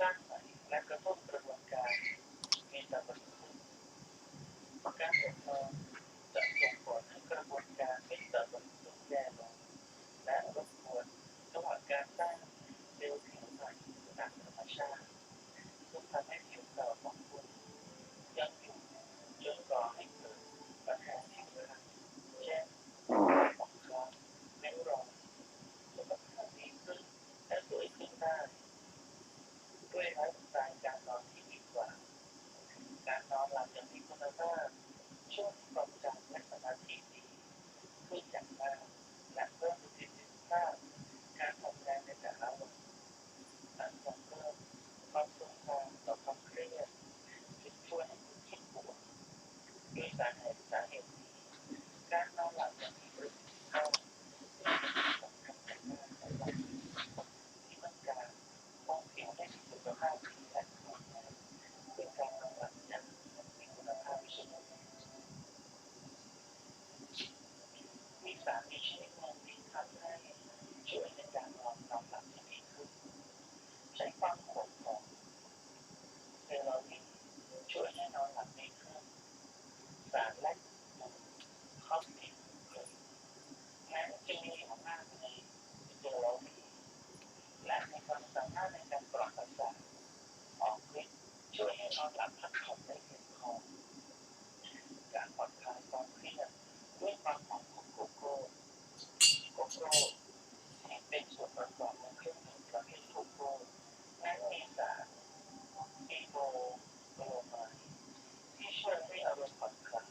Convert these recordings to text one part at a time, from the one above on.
สร้างใหม่และกระตุ้นกระบวนการมีตามประสิทธิภาพการอดนอนจะส่งผลให้กระบวนการมีตามประสิทธิภาพแย่ลงและรบกวนระหว่างการสร้างเซลล์ผิวใหม่ตามธรรมชาติซึ่งทำให้ผิวเก่าของคุณยังอยู่จนก่อให้เกิดปัญหาผิวเรื้อนเช่นหมองคล้ำริ้วรอยสุขภาพดีขึ้นและสวยขึ้นได้ด้วยไลฟ์สไตล์การนอนที่ดีกว่าการนอนหลับอย่างมีคุณภาพช่วยให้ความจำและสมาธิดีขึ้นอย่างมากและเพิ่มประสิทธิภาพการทำงานในแต่ละวันและส่งเพิ่มความทรงจำต่อความเครียดจึงช่วยให้คุณคิดบวกด้วยสาเหตุนี้การนอนหลับอย่างมีประสิทธิภาพสำคัญมากในวันที่ต้องการป้องผิวให้มีสุขภาพดีและแข็งแรงด้วยการนอนหลับอย่างมีคุณภาพสูงมีสารมีชนิดหนึ่งที่ทำให้ช่วยในการนอนหลับที่ดีขึ้นใช้ความขมของเซโรโทนินช่วยให้นอนหลับดีขึ้นสารแลคโตคอติกแม้จะมีอยู่มากในเซโรโทนินและมีความสามารถในการปรับประสาทออกฤทธิ์ช่วยให้นอนหลับพักผ่อนได้เพียงพอการผ่อนคลายความเครียดด้วยความหอมของโกโก้ที่เป็นส่วนประกอบในเครื่องดื่มประเภทโกโก้นั้นมีสารอีโบโบรไมด์ที่ช่วยให้อารมณ์ผ่อนคลาย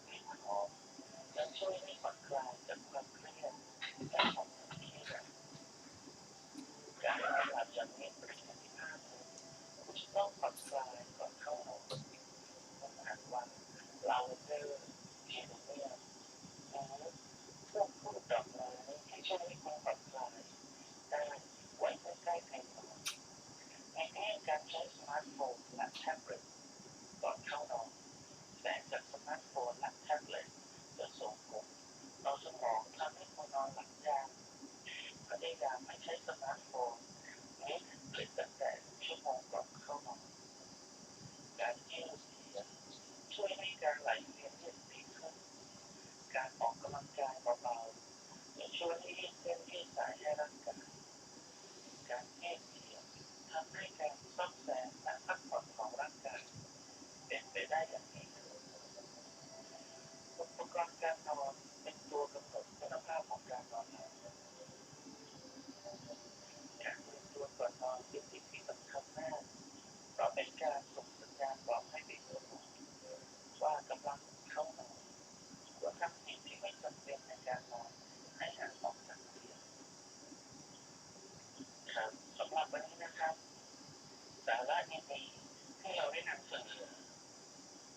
กลิ่นหอมและช่วยให้ผ่อนคลายจากความเครียดและความตึงเครียดการนอนหลับอย่างมีประสิทธิภาพคุณจะต้องผ่อนคลายก่อนเข้านอนคุณอาจวางลาเวนเดอร์เจเนียมหรือพวกพืชดอกไม้ที่ช่วยให้คุณผ่อนคลายได้ไว้ใกล้ๆเตียงนอนในแง่การใช้สมาร์ทโฟนและแท็บเล็ตก่อนเข้านอนแสงจากสมาร์ทโฟนและแท็บเล็ตจะส่งผลต่อสมองทำให้คุณนอนหลับยากพยายามไม่ใช้สมาร์ทโฟนหรือแท็บเล็ตตั้งแต่ชั่วโมงก่อนเข้านอนการยืดเหยียดช่วยให้การไหลเวียนเลือดดีขึ้นการออกกำลังกายเบาๆจะช่วยให้ยืดเส้นยืดสายให้ร่างกายการยืดเหยียดทำให้การซ่อมแซมและพักผ่อนของร่างกายเป็นไปได้อย่างดีขึ้นอุปกรณ์การนอนเป็นตัวกำหนดคุณภาพของการนอนหลับการเตรียมตัวก่อนนอนเป็นสิ่งที่สำคัญมากเพราะเป็นการส่งสัญญาณบอกให้เด็กรู้ว่ากำลังเข้านอนควรทำสิ่งที่ไม่จำเป็นในการนอนให้ห่างออกจากเตียงครับสำหรับวันนี้นะครับสาระดีๆที่เราได้นำเสนอ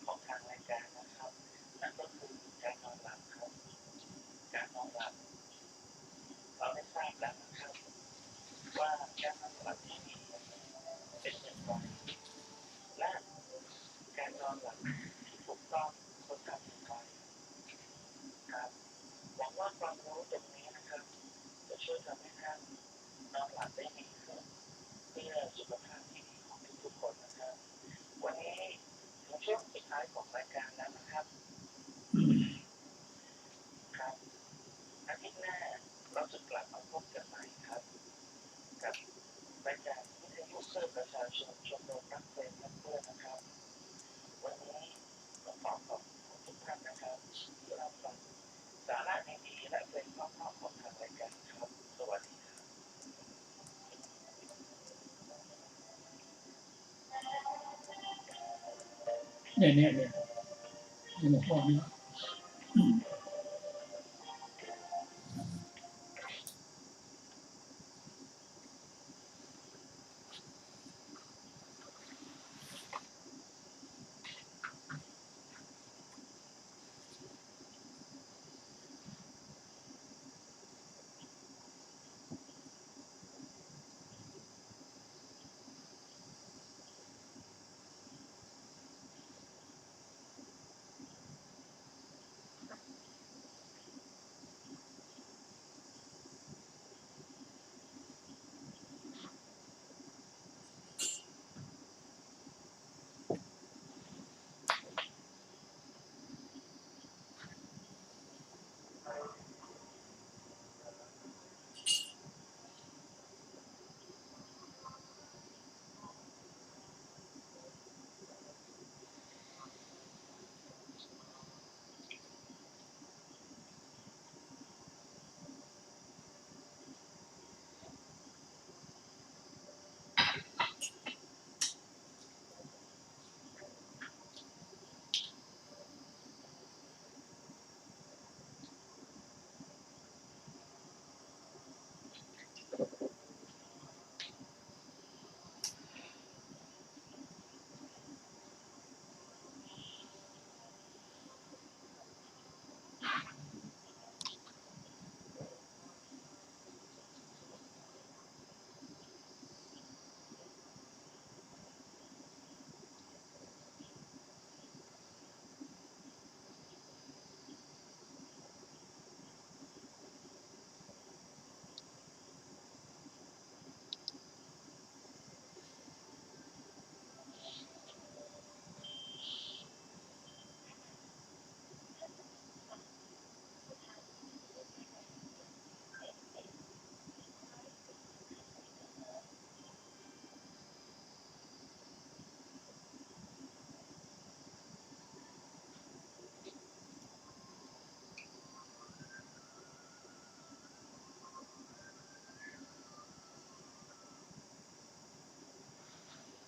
ของทางรายการนะครับนั่นก็คือการนอนหลับครับการนอนหลับเราได้ทราบแล้วนะครับว่าการนอนหลับที่ดีเป็นอย่างไรและการนอนหลับที่ถูกต้องควรทำอย่างไรครับหวังว่าความรู้ตรงนี้นะครับจะช่วยทำให้ท่านนอนหลับได้ดีขึ้นเพื่อสุขภาพที่ดีของทุกๆคนนะครับวันนี้ถึงช่วงสุดท้ายของรายการแล้วนะครับครับอาทิตย์หน้าเราจะกลับมาพบกันใหม่ครับกับรายการวิทยุเพื่อประชาชนชมรมรักเพลงและเพื่อนนะครับวันนี้ก็ขอบคุณทุกท่านนะครับที่รับฟังสาระดีๆและเพลงเพราะๆของทางรายการครับสวัสดีครับเนี่ยหลวงพ่อนี่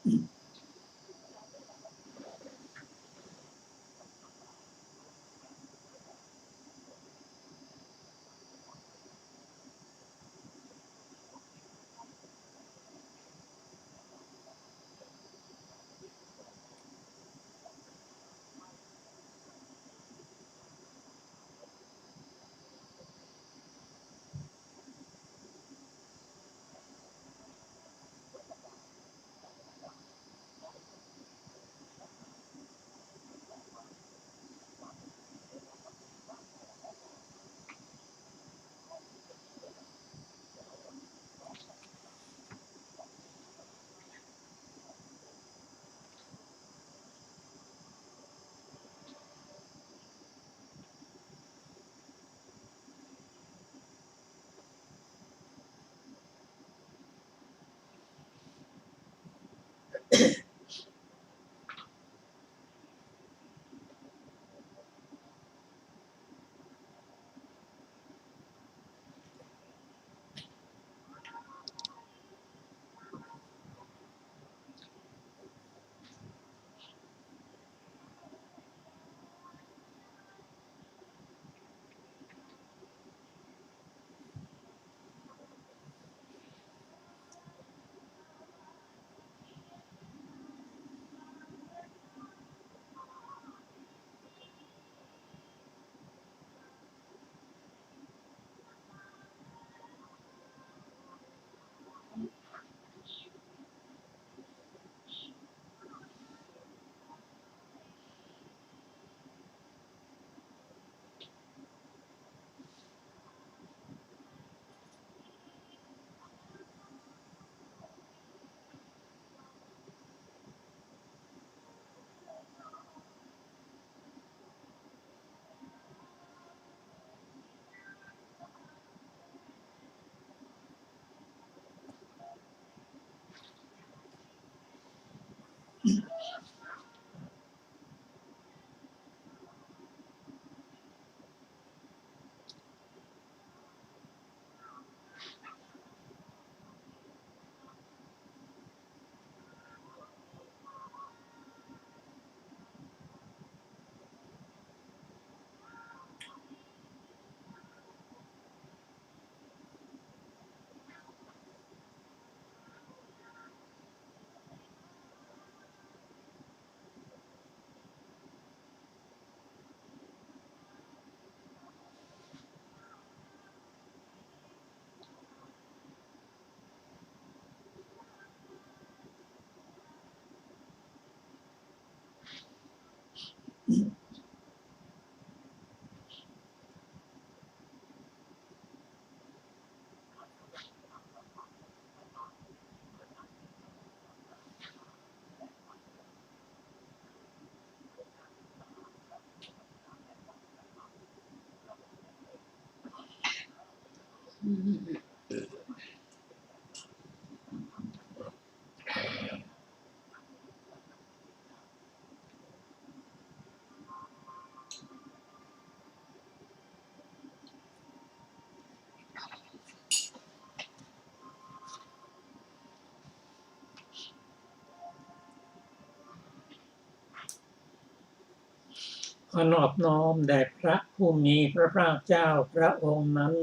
ขอนอบน้อมแด่พระผู้มีพระภาคเจ้าพระองค์นั้น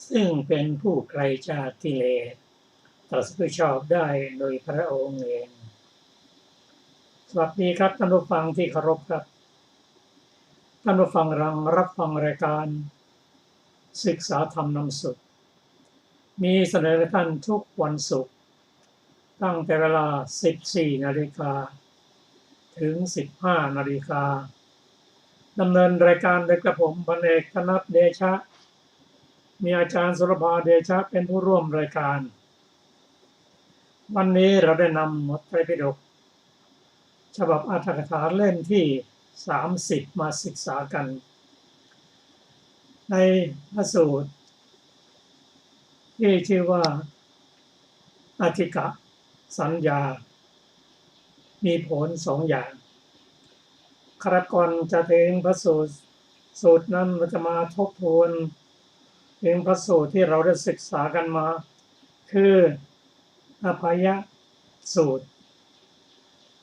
ซึ่งเป็นผู้ไกลจากกิเลสตรัสรู้ชอบได้โดยพระองค์เองสวัสดีครับท่านผู้ฟังที่เคารพครับท่านผู้ฟังรับฟังรายการศึกษาธรรมนำสุขมีเสนอให้ท่านทุกวันศุกร์ตั้งแต่เวลา 14 นาฬิกาถึง 15 นาฬิกาดำเนินรายการโดยกระผมพันเอกธนัทเดชะมีอาจารย์สุรภาเดชะเป็นผู้ร่วมรายการวันนี้เราได้นำบทไตรปิฎกฉบับอรรถกถาเล่มที่ 30 มาศึกษากันในพระสูตรที่ชื่อว่าอธิกะสัญญามีผล2 อย่างครับก่อนจะถึงพระสูตรนั้นเราจะมาทบทวนถึงพระสูตรที่เราได้ศึกษากันมาคืออภัยสูตร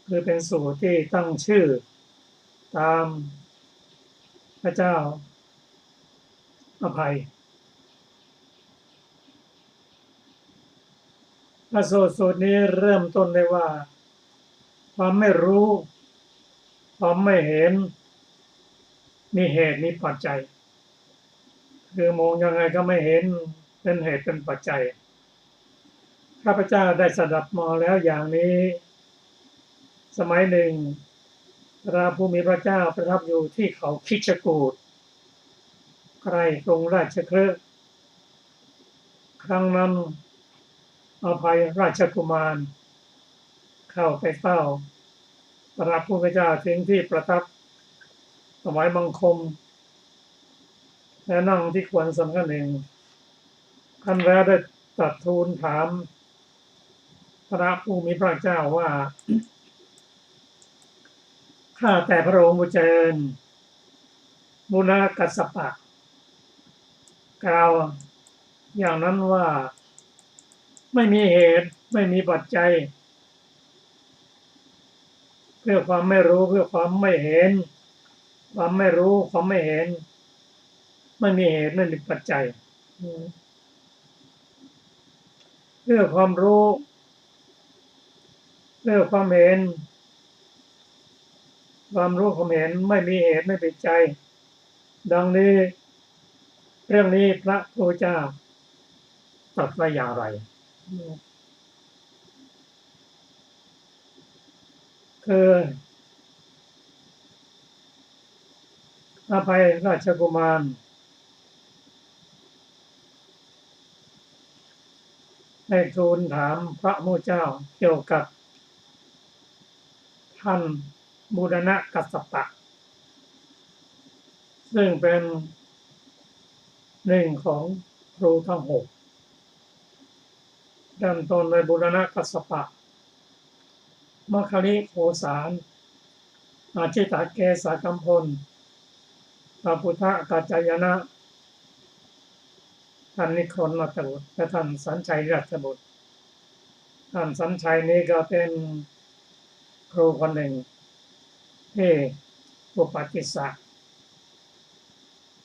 คือเป็นสูตรที่ตั้งชื่อตามพระเจ้าอภัยพระสูตรนี้เริ่มต้นเลยว่าความไม่รู้ความไม่เห็นมีเหตุมีปัจจัยคือมองยังไงก็ไม่เห็นเป็นเหตุเป็นปัจจัยข้าพเจ้าได้สดับมาแล้วอย่างนี้สมัยหนึ่งพระผู้มีพระเจ้าประทับอยู่ที่เขาคิชกูฏใกล้กรุงราชคฤห์ครั้งนั้นอภัยราชกุมารเข้าไปเฝ้าพระผู้มีพระเจ้าถึงที่ประทับถวายบังคมและนั่งที่ควรสำคัญหนึ่งท่านแล้วได้ตรัสทูลถามพระผู้มีพระเจ้าว่าข้าแต่พระองค์ผู้เจริญบุณกัสสปะกล่าวอย่างนั้นว่าไม่มีเหตุไม่มีปัจจัยเพื่อความไม่รู้เพื่อความไม่เห็นความไม่รู้ความไม่เห็นไม่มีเหตุไม่มีปัจจัยเพื่อความรู้เพื่อความเห็นความรู้ความเห็นไม่มีเหตุไม่เป็นใจดังนี้เรื่องนี้พระพุทธเจ้าตรัสไว้อย่างไรคืออภัยราชกุมารได้ทูลถามพระพุทธเจ้าเกี่ยวกับท่านบูรณกัสสปะซึ่งเป็นหนึ่งของครูทั้งหกเริ่มต้นในบูรณกัสสปะมัคคิริโคสารอาชิตาเกสากัมพลพระพุทธกัจจายนะท่านนิครนมัตบุตรและท่านสัญชัยราชบุตรท่านสัญชัยนี้ก็เป็นครูคนหนึ่งที่อุปติสสะ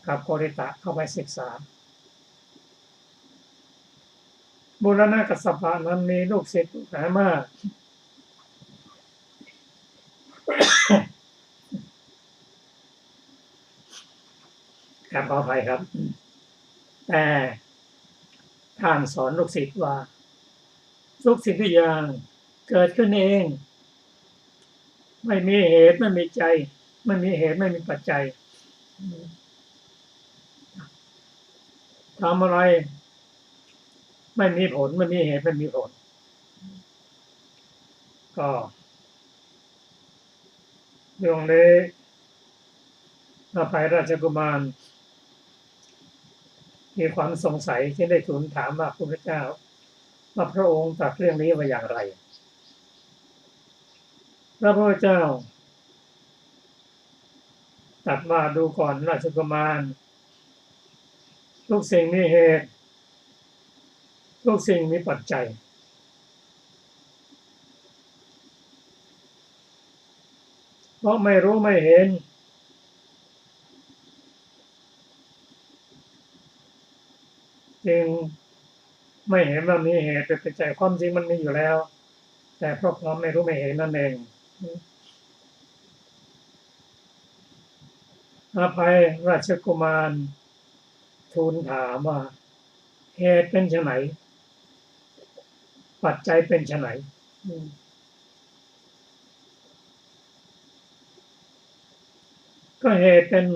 กับโกริตะเข้าไปศึกษาบูรณกัสสปะนั้นมีลูกศิษย์หลายมากขออภัยครับแต่ท่านสอนลูกศิษย์ว่าทุกสิ่งทุกอย่างเกิดขึ้นเองไม่มีเหตุไม่มีใจไม่มีเหตุไม่มีปัจจัยทำอะไรไม่มีผลไม่มีเหตุไม่มีผลก็เรื่องนี้อภัยราชกุมารมีความสงสัยที่ได้ทูลถามพระพุทธเจ้าว่าพระองค์ตรัสเรื่องนี้ว่าอย่างไรพระพุทธเจ้าตรัสว่าดูก่อนราชกุมารทุกสิ่งมีเหตุทุกสิ่งมีปัจจัยเพราะไม่รู้ไม่เห็นจึงไม่เห็นว่ามีเหตุเป็นปัจจัยความจริงมันมีอยู่แล้วแต่เพราะความไม่รู้ไม่เห็นนั่นเองอภัยราชกุมารทูลถามว่าเหตุเป็นไฉนปัจจัยเป็นไฉนก็เหตุเป็น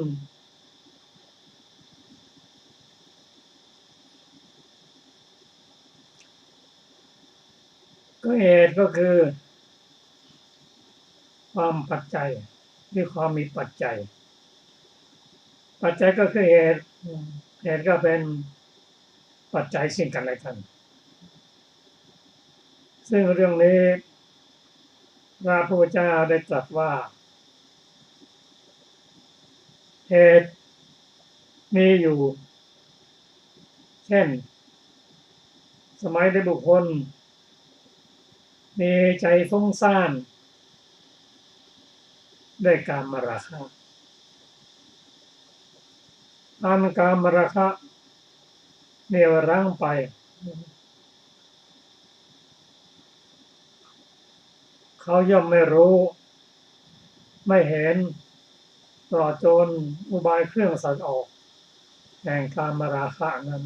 เหตุก็คือความปัจจัยที่ความมีปัจจัยปัจจัยก็คือเหตุเหตุก็เป็นปัจจัยสิ่งกันและกันซึ่งเรื่องนี้พระพุทธเจ้าได้ตรัสว่าเหตุมีอยู่เช่นสมัยได้บุคคลมีใจฟุ้งซ่าน ด้วยกามราคะอันกามราคะเหนี่ยวรั้งไปเขาย่อมไม่รู้ไม่เห็นตลอดจนอุบายเครื่องสัตว์ออกแห่งกามราคะนั้น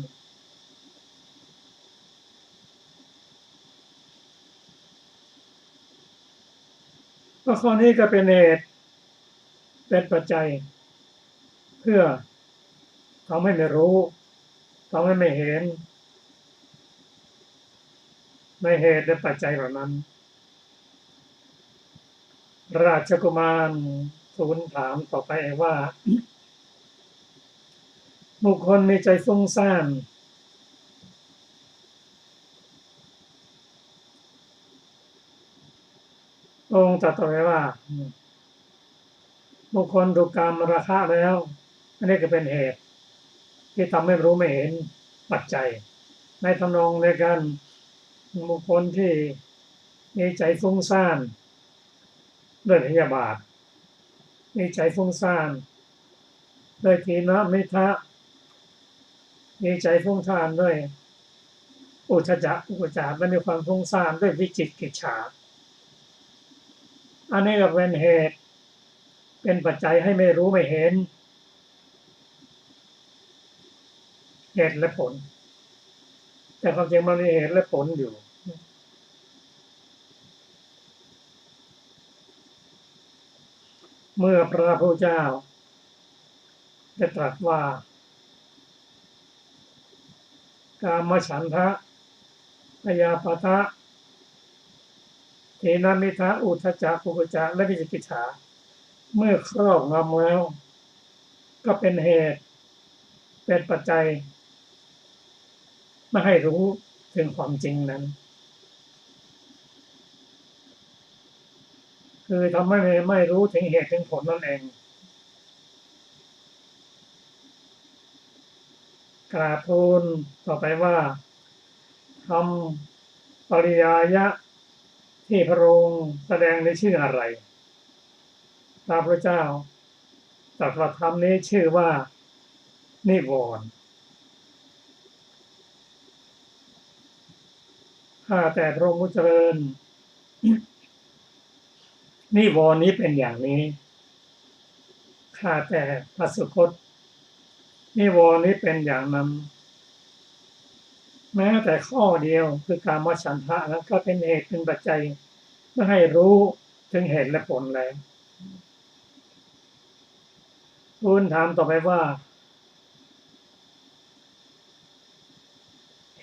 ก็ข้อนี้ก็เป็นเหตุเป็นปัจจัยเพื่อทำให้ไม่รู้ทำให้ไม่เห็นในเหตุและปัจจัยเหล่านั้นราชกุมารทูลถามต่อไปว่าบุคคลมีใจฟุ้งซ่านองค์ตรัสไว้ว่าบุคคลถูกกามราคะแล้วอันนี้ก็เป็นเหตุที่ทำให้รู้ไม่เห็นปัจจัยในทำนองในการบุคคลที่มีใจฟุ้งซ่านด้วยพยาบาทมีใจฟุ้งซ่านด้วยทีนมิทะมีใจฟุ้งซ่านด้วยอุทธัจจะอุกุจจะและมีความฟุ้งซ่านด้วยวิจิกิจฉาอันนี้ก็เป็นเหตุเป็นปัจจัยให้ไม่รู้ไม่เห็นเหตุและผลแต่ความจริงมันมีเหตุและผลอยู่เมื่อพระพุทธเจ้าได้ตรัสว่ากามฉันทะพยาปาทะทีนมิทะอุทธัจจะกุกุจจะและวิจิกิจฉาเมื่อครอบงำแล้วก็เป็นเหตุเป็นปัจจัยไม่ให้รู้ถึงความจริงนั้นคือทำให้ไม่รู้ถึงเหตุถึงผลนั่นเองกราบทูลต่อไปว่าทำปริยายะที่พระองค์แสดงในชื่ออะไรพระพุทธเจ้าตรัสว่าธรรมนี้ชื่อว่านิวรณ์ข้าแต่พระองค์ผู้เจริญนิวรณ์นี้เป็นอย่างนี้ข้าแต่พระสุคตนิวรณ์นี้เป็นอย่างนั้นแม้แต่ข้อเดียวคือกามฉันทะนั้นก็เป็นเหตุเป็นปัจจัยไม่ให้รู้ถึงเหตุและผลแล้วทูลถามต่อไปว่า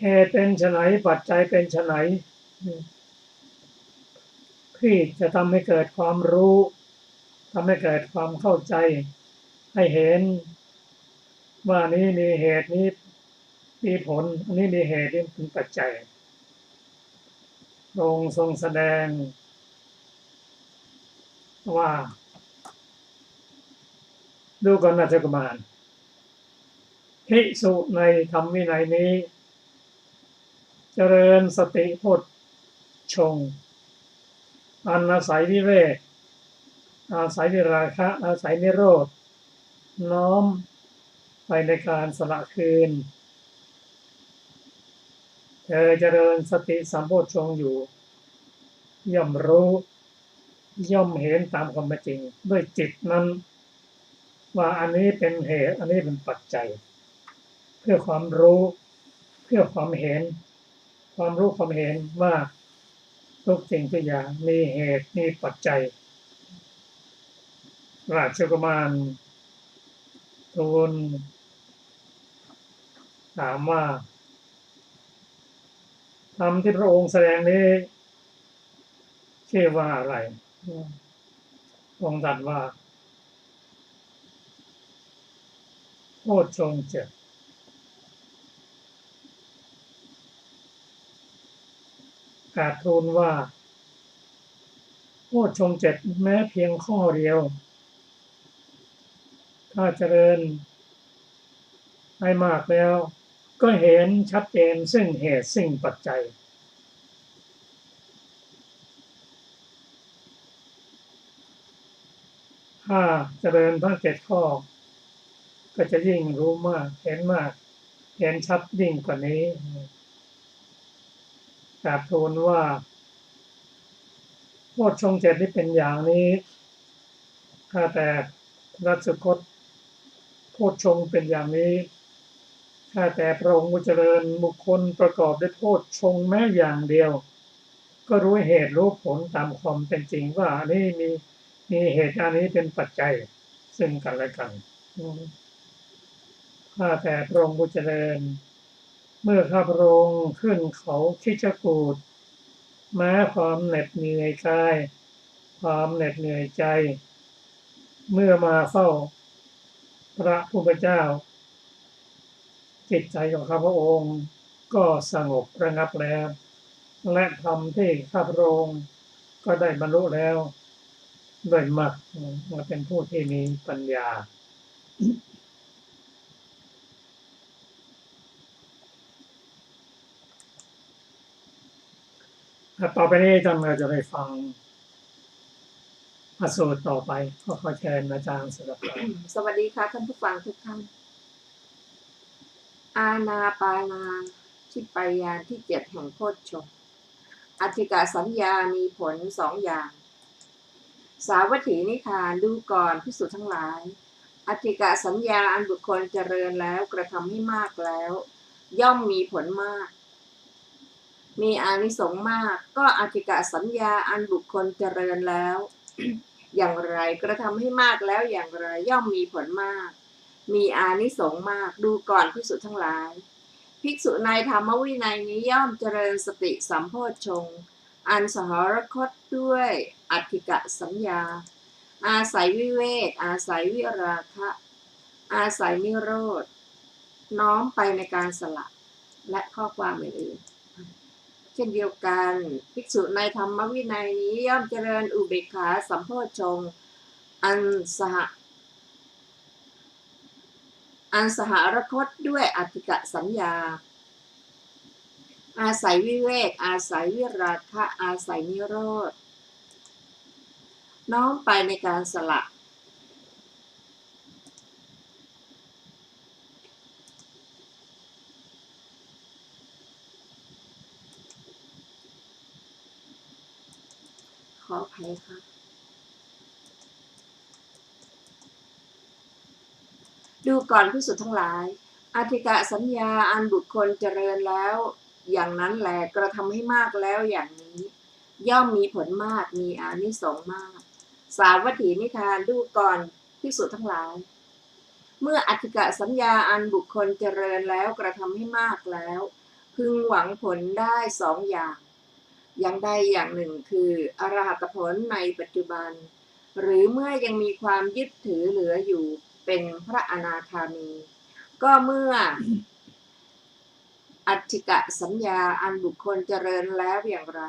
เหตุเป็นไฉนปัจจัยเป็นไฉนที่จะทำให้เกิดความรู้ทำให้เกิดความเข้าใจให้เห็นว่านี้มีเหตุนี้มีผลอันนี้มีเหตุนี้เป็นปัจจัยทรงแสดงว่าดูก่อนราชกุมารภิกษุในธรรมวินัยนี้เจริญสติโพชฌงค์อันอาศัยวิเวกอาศัยวิราคะอาศัยนิโรธน้อมไปในการสละคืนเธอเจริญสติสัมโพชฌงค์อยู่ย่อมรู้ย่อมเห็นตามความเป็นจริงด้วยจิตนั้นว่าอันนี้เป็นเหตุอันนี้เป็นปัจจัยเพื่อความรู้เพื่อความเห็นความรู้ความเห็นว่าทุกสิ่งทุกอย่างมีเหตุมีปัจจัยราชกุมารทูลถามว่าธรรมที่พระองค์แสดงนี้ชื่อว่าอะไรองค์ตรัสว่าโพชฌงค์เจ็ดกราบทูลว่าโพชฌงค์เจ็ดแม้เพียงข้อเดียวถ้าเจริญให้มากแล้วก็เห็นชัดเจนซึ่งเหตุซึ่งปัจจัย ถ้าเจริญทั้ง7 ข้อก็จะยิ่งรู้มากเห็นชัดยิ่งกว่านี้กราบทูลว่าโพชฌงค์7นี่เป็นอย่างนี้ถ้าแต่รัชคตโพชฌงค์เป็นอย่างนี้ถ้าแต่พระองค์ผู้เจริญบุคคลประกอบด้วยโพชฌงค์แม้อย่างเดียวก็รู้เหตุรู้ผลตามความเป็นจริงว่านี่มีเหตุอันนี้เป็นปัจจัยซึ่งกันและกันถ้าแต่พระองค์ผู้เจริญเมื่อข้าพระองค์ขึ้นเขาคิชกูฏแม้ความเหน็ดเหนื่อยกายความเหน็ดเหนื่อยใจเมื่อมาเฝ้าพระผู้เป็นเจ้าจิตใจของข้าพระองค์ก็สงบระงับแล้วและธรรมที่ข้าพระองค์ก็ได้บรรลุแล้วด้วยมรรคมาเป็นผู้ที่มีปัญญาต่อไปนี้ท่านเราจะได้ฟังพระสูตรต่อไปก็ขอเชิญอาจารย์สดับสวัสดีค่ะท่านผู้ฟังทุกท่านอานาปานาทิปายานที่7แห่งโพชฌงค์อธิกาสัญญามีผล2 อย่างสาวัตถีนิทานดูก่อนภิกษุทั้งหลายอธิกาสัญญาอันบุคคลเจริญแล้วกระทำให้มากแล้วย่อมมีผลมากมีอานิสงส์มากก็อธิกาสัญญาอันบุคคลเจริญแล้ว อย่างไรกระทำให้มากแล้วอย่างไรย่อมมีผลมากมีอานิสงส์มากดูก่อนภิกษุทั้งหลายภิกษุในธรรมวินัยนี้ย่อมเจริญสติสัมโพชฌงค์อันสหรคตด้วยอธิกสัญญาอาศัยวิเวกอาศัยวิราคะอาศัยนิโรธน้อมไปในการสละและข้อความอื่นๆเช่นเดียวกันภิกษุในธรรมวินัยนี้ย่อมเจริญอุเบกขาสัมโพชฌงค์อันสหรคตด้วยอธิกสัญญาอาศัยวิเวกอาศัยวิราคะอาศัยนิโรธน้อมไปในการสละขออภัยค่ะดูก่อนภิกษุทั้งหลายอธิกสัญญาอันบุคคลเจริญแล้วอย่างนั้นแลกระทำให้มากแล้วอย่างนี้ย่อมมีผลมากมีอานิสงส์มากสาวัตถีนิทานดูก่อนภิกษุทั้งหลายเมื่ออธิกสัญญาอันบุคคลเจริญแล้วกระทำให้มากแล้วพึงหวังผลได้2 อย่างใดอย่างหนึ่งคืออรหัตผลในปัจจุบันหรือเมื่อยังมีความยึดถือเหลืออยู่เป็นพระอนาคามีก็เมื่ออธิกสัญญาอันบุคคลเจริญแล้วอย่างไร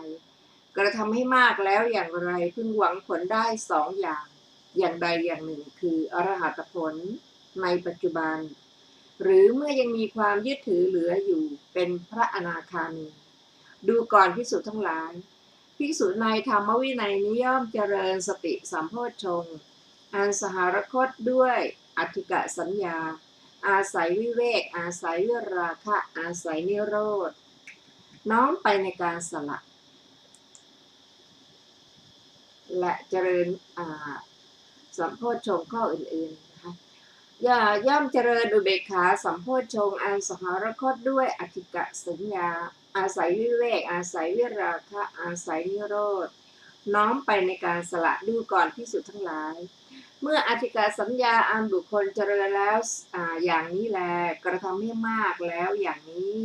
กระทำให้มากแล้วอย่างไรพึงหวังผลได้2 อย่างใดอย่างหนึ่งคืออรหัตผลในปัจจุบันหรือเมื่อยังมีความยึดถือเหลืออยู่เป็นพระอนาคามีดูก่อนภิกษุทั้งหลายภิกษุในธรรมวินัยนี้ย่อมเจริญสติสัมโพชฌงค์อันสหรคตด้วยอธิกสัญญาอาศัยวิเวกอาศัยวิราคะอาศัยนิโรธน้อมไปในการสละและเจริญสัมโพชฌงค์ข้ออื่นๆนะคะย่อมเจริญอุเบกขาสัมโพชฌงค์อันสหรคตด้วยอธิกสัญญาอาศัยวิเวกอาศัยวิราคะอาศัยนิโรธน้อมไปในการสละดูก่อนภิกษุทั้งหลายเมื่ออธิกสัญญาอันบุคคลเจริญแล้วอย่างนี้แลกระทำให้มากแล้วอย่างนี้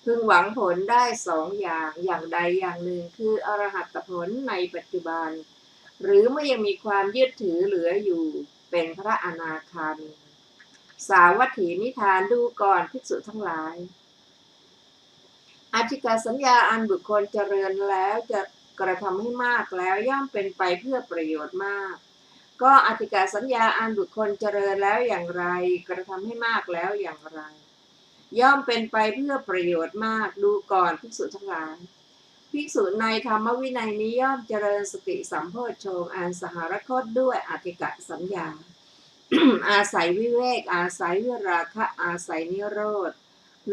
พึงหวังผลได้2 อย่างใดอย่างหนึ่งคืออรหัตผลในปัจจุบันหรือเมื่อยังมีความยึดถือเหลืออยู่เป็นพระอนาคามีสาวัตถีนิทานดูก่อนภิกษุทั้งหลายอธิกสัญญาอันบุคคลเจริญแล้วจะกระทำให้มากแล้วย่อมเป็นไปเพื่อประโยชน์มากก็อธิกสัญญาอันบุคคลเจริญแล้วอย่างไรกระทำให้มากแล้วอย่างไรย่อมเป็นไปเพื่อประโยชน์มากดูก่อนภิกษุทั้งหลาย ภิกษุในธรรมวินัยนี้ย่อมเจริญสติสัมโพชฌงค์อันสหรคตด้วยอธิกะสัญญา อาศัยวิเวกอาศัยวิราคะอาศัยนิโรธ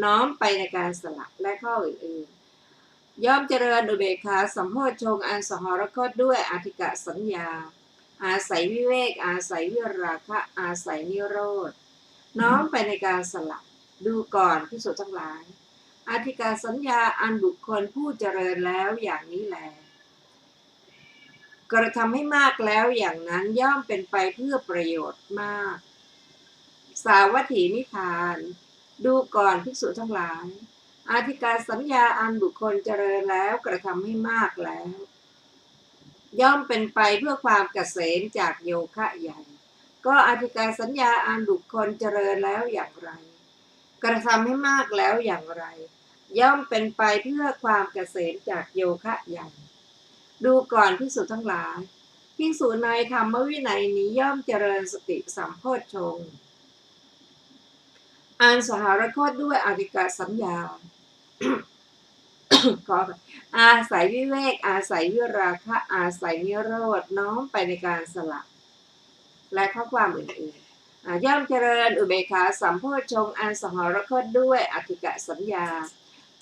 น้อมไปในการสละและข้ออื่นๆย่อมเจริญอุเบกขาสัมโพชฌงค์อันสหรคตด้วยอธิกะสัญญาอาศัยวิเวกอาศัยวิราคะอาศัยนิโรธน้อมไปในการสละดูก่อนภิกษุทั้งหลายอธิกะสัญญาอันบุคคลผู้เจริญแล้วอย่างนี้แลกระทำให้มากแล้วอย่างนั้นย่อมเป็นไปเพื่อประโยชน์มากสาวัตถีนิทานดูก่อนภิกษุทั้งหลายอธิกะสัญญาอันบุคคลเจริญแล้วกระทำให้มากแล้วย่อมเป็นไปเพื่อความเกษมจากโยคะใหญ่ก็อธิกะสัญญาอันบุคคลเจริญแล้วอย่างไรกระทำให้มากแล้วอย่างไรย่อมเป็นไปเพื่อความเกษมจากโยคะใหญ่ดูก่อนภิกษุทั้งหลายภิกษุในธรรมวินัยนี้ย่อมเจริญสติสัมโพชฌงค์อันสหรคตด้วยอธิกะสัญญา ขออาศัยวิเวกอาศัยวิราคะอาศัยนิโรธน้อมไปในการสละและข้อความอื่นๆย่อมเจริญอุเบกขาสัมโพชฌงค์อันสหรคตด้วยอธิกะสัญญา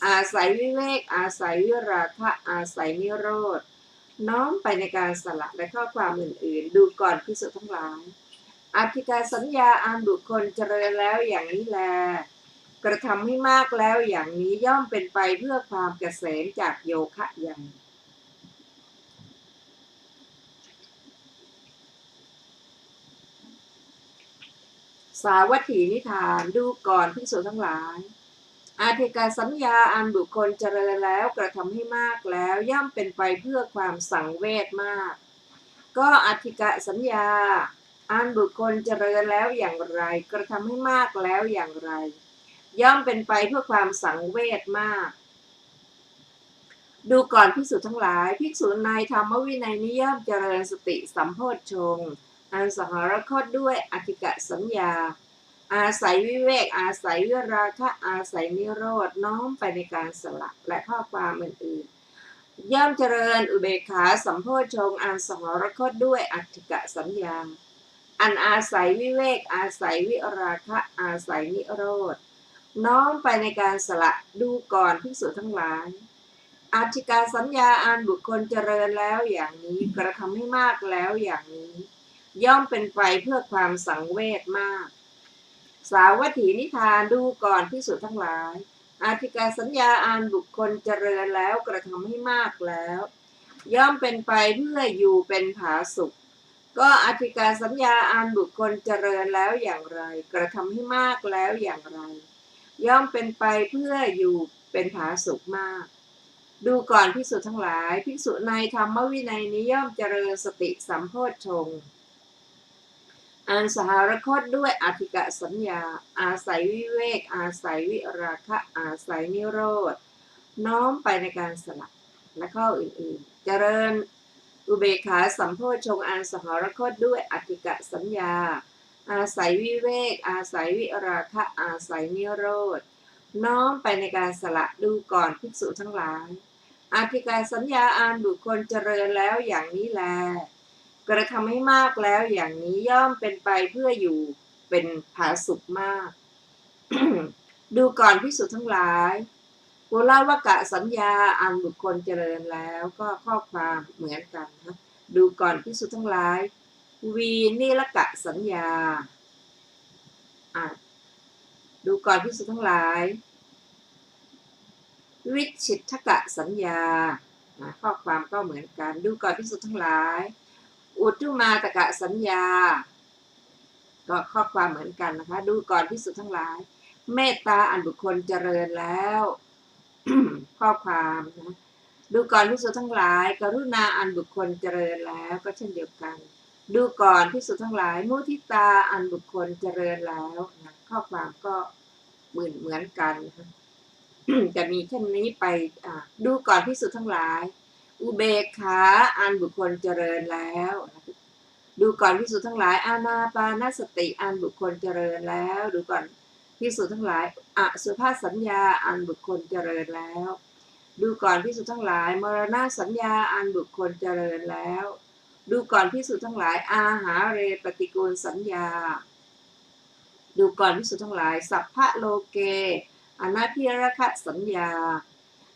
อาศัยวิเวกอาศัยวิราคะอาศัยนิโรธน้อมไปในการสละและข้อความอื่นๆดูก่อนภิกษุทั้งหลายอธิกะสัญญาอันบุคคลเจริญแล้วอย่างนี้แลกระทำให้มากแล้วอย่างนี้ย่อมเป็นไปเพื่อความเกษมจากโยคะใหญ่สาวัตถีนิทานดูก่อนภิกษุทั้งหลายอธิกะสัญญาอันบุคคลเจริญแล้วกระทำให้มากแล้วย่อมเป็นไปเพื่อความสังเวชมากก็อธิกะสัญญาอันบุคคลเจริญแล้วอย่างไรกระทำให้มากแล้วอย่างไรย่อมเป็นไปเพื่อความสังเวชมากดูก่อนภิกษุทั้งหลายภิกษุในธรรมวินัยนี้ย่อมเจริญสติสัมโพชฌงค์อันสหรคตด้วยอธิกะสัญญาอาศัยวิเวกอาศัยวิราคะอาศัยนิโรธน้อมไปในการสละและข้อความอื่นๆย่อมเจริญอุเบกขาสัมโพชฌงค์อันสหรคตด้วยอธิกะสัญญาอันอาศัยวิเวกอาศัยวิราคะอาศัยนิโรธน้อมไปในการสละดูก่อนภิกษุทั้งหลายอธิกะสัญญาอันบุคคลเจริญแล้วอย่างนี้กระทำให้มากแล้วอย่างนี้ย่อมเป็นไปเพื่อความสังเวชมากสาวัตถีนิทานดูก่อนภิกษุทั้งหลายอธิกะสัญญาอันบุคคลเจริญแล้วกระทำให้มากแล้วย่อมเป็นไปเพื่ออยู่เป็นผาสุกก็อธิกะสัญญาอันบุคคลเจริญแล้วอย่างไรกระทำให้มากแล้วอย่างไรย่อมเป็นไปเพื่ออยู่เป็นผาสุกมากดูก่อนภิกษุทั้งหลายภิกษุในธรรมวินัยนี้ย่อมเจริญสติสัมโพชฌงค์อันสหรคตด้วยอธิกะสัญญาอาศัยวิเวกอาศัยวิราคะอาศัยนิโรธน้อมไปในการสละและข้ออื่นๆเจริญอุเบกขาสัมโพชฌงค์อันสหรคตด้วยอธิกะสัญญาอาศัยวิเวกอาศัยวิราคะอาศัยนิโรธน้อมไปในการสละดูก่อนภิกษุทั้งหลายอธิกะสัญญาอันบุคคลเจริญแล้วอย่างนี้แลกระทำให้มากแล้วอย่างนี้ย่อมเป็นไปเพื่ออยู่เป็นผาสุกมาก ดูก่อนภิกษุทั้งหลายกุลาวกะสัญญาอันบุคคลเจริญแล้วก็ข้อความเหมือนกันนะดูก่อนภิกษุทั้งหลายวีนิรกะสัญญาดูก่อนภิกษุทั้งหลายวิชิตกะสัญญาข้อความก็เหมือนกันดูก่อนภิกษุทั้งหลายอุทุมาตกะสัญญาก็ข้อความเหมือนกันนะคะดูก่อนภิกษุทั้งหลายเมตตาอันบุคคลเจริญแล้ว ข้อความนะดูก่อนภิกษุทั้งหลายกรุณาอันบุคคลเจริญแล้วก็เช่นเดียวกันดูก่อนภิกษุทั้งหลายมุทิตาอันบุคคลเจริญแล้วนะข้อความก็เหมือนกันนะ จะมีเช่นนี้ไปดูก่อนภิกษุทั้งหลายอุเบกขาอันบุคคลเจริญแล้วดูก่อนภิกษุทั้งหลายอานาปานสติอันบุคคลเจริญแล้วดูก่อนภิกษุทั้งหลายอสุภาสัญญาอันบุคคลเจริญแล้ว ดูก่อนภิกษุทั้งหลายมรณะสัญญาอันบุคคลเจริญแล้วดูก่อนภิกษุทั้งหลายอาหาเรปฏิกูลสัญญาดูก่อนภิกษุทั้งหลายสัพพะโลเกอนัพพิรคสัญญา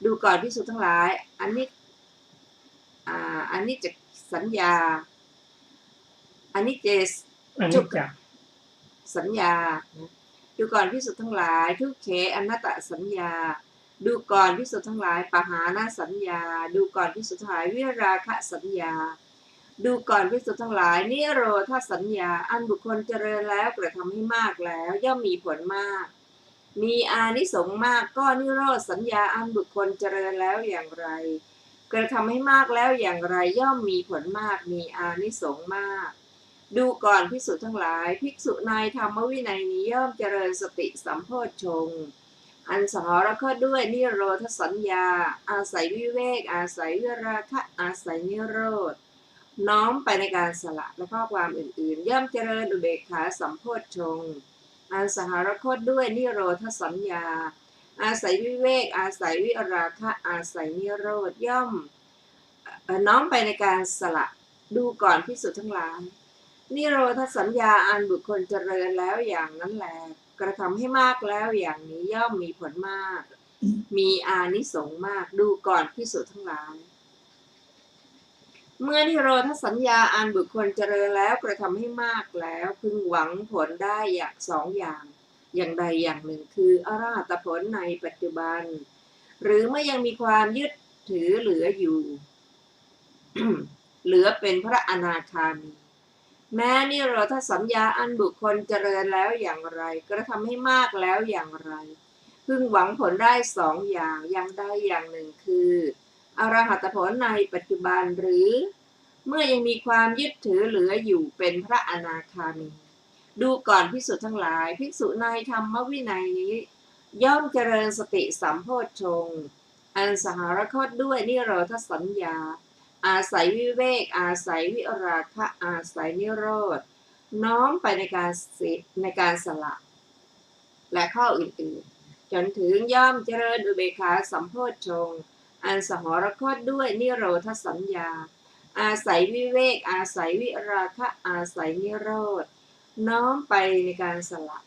ดูก่อนภิกษุทั้งหลายอันนี้จะสัญญาอันนี้เจส อันนี้จะ สัญญาดูก่อนภิกษุทั้งหลายทุกเขอนัตตสัญญาดูก่อนภิกษุทั้งหลายปหานะสัญญาดูก่อนภิกษุทั้งหลายวิราคะสัญญาดูก่อนภิกษุทั้งหลายนิโรธสัญญาอันบุคคลเจริญแล้วกระทำให้มากแล้วย่อมมีผลมากมีอานิสงส์มากก็นิโรธสัญญาอันบุคคลเจริญแล้วอย่างไรกระทำให้มากแล้วอย่างไรย่อมมีผลมากมีอานิสงส์มากดูก่อนภิกษุทั้งหลายภิกษุในธรรมวินัยนี้ย่อมเจริญสติสัมโพชฌงค์อันสหรคตด้วยนิโรธสัญญาอาศัยวิเวกอาศัยวิราคะอาศัยนิโรธน้อมไปในการสละและข้อความอื่นๆย่อมเจริญอุเบกขาสัมโพชฌงค์อันสหรคตด้วยนิโรธสัญญาอาศัยวิเวกอาศัยวิราคะอาศัยนิโรธย่อมน้อมไปในการสละดูก่อนภิกษุทั้งหลายนิโรธสัญญาอันบุคคลเจริญแล้วอย่างนั้นแลกระทำให้มากแล้วอย่างนี้ย่อมมีผลมากมีอานิสงส์มากดูก่อนภิกษุทั้งหลายเมื่อนิโรธสัญญาอันบุคคลเจริญแล้วกระทำให้มากแล้วพึงหวังผลได้อย่างสองอย่างใดอย่างหนึ่งคืออรหัตผลในปัจจุบันหรือเมื่อยังมีความยึดถือเหลืออยู่ เหลือเป็นพระอนาคามีแม้นิโรธสัญญาอันบุคคลเจริญแล้วอย่างไรกระทำให้มากแล้วอย่างไรพึงหวังผลได้สองอย่างใดอย่างหนึ่งคืออรหัตผลในปัจจุบันหรือเมื่อยังมีความยึดถือเหลืออยู่เป็นพระอนาคามีดูก่อนภิกษุทั้งหลายภิกษุในธรรมวินัยนี้ย่อมเจริญสติสัมโพชฌงค์อันสหรคตด้วยนิโรธสัญญาอาศัยวิเวกอาศัยวิราคะอาศัยนิโรธน้อมไปในการสละและข้ออื่นๆจนถึงย่อมเจริญอุเบกขาสัมโพชฌงค์อันสหรคตด้วยนิโรธสัญญาอาศัยวิเวกอาศัยวิราคะอาศัยนิโรธน้อมไปในการสละ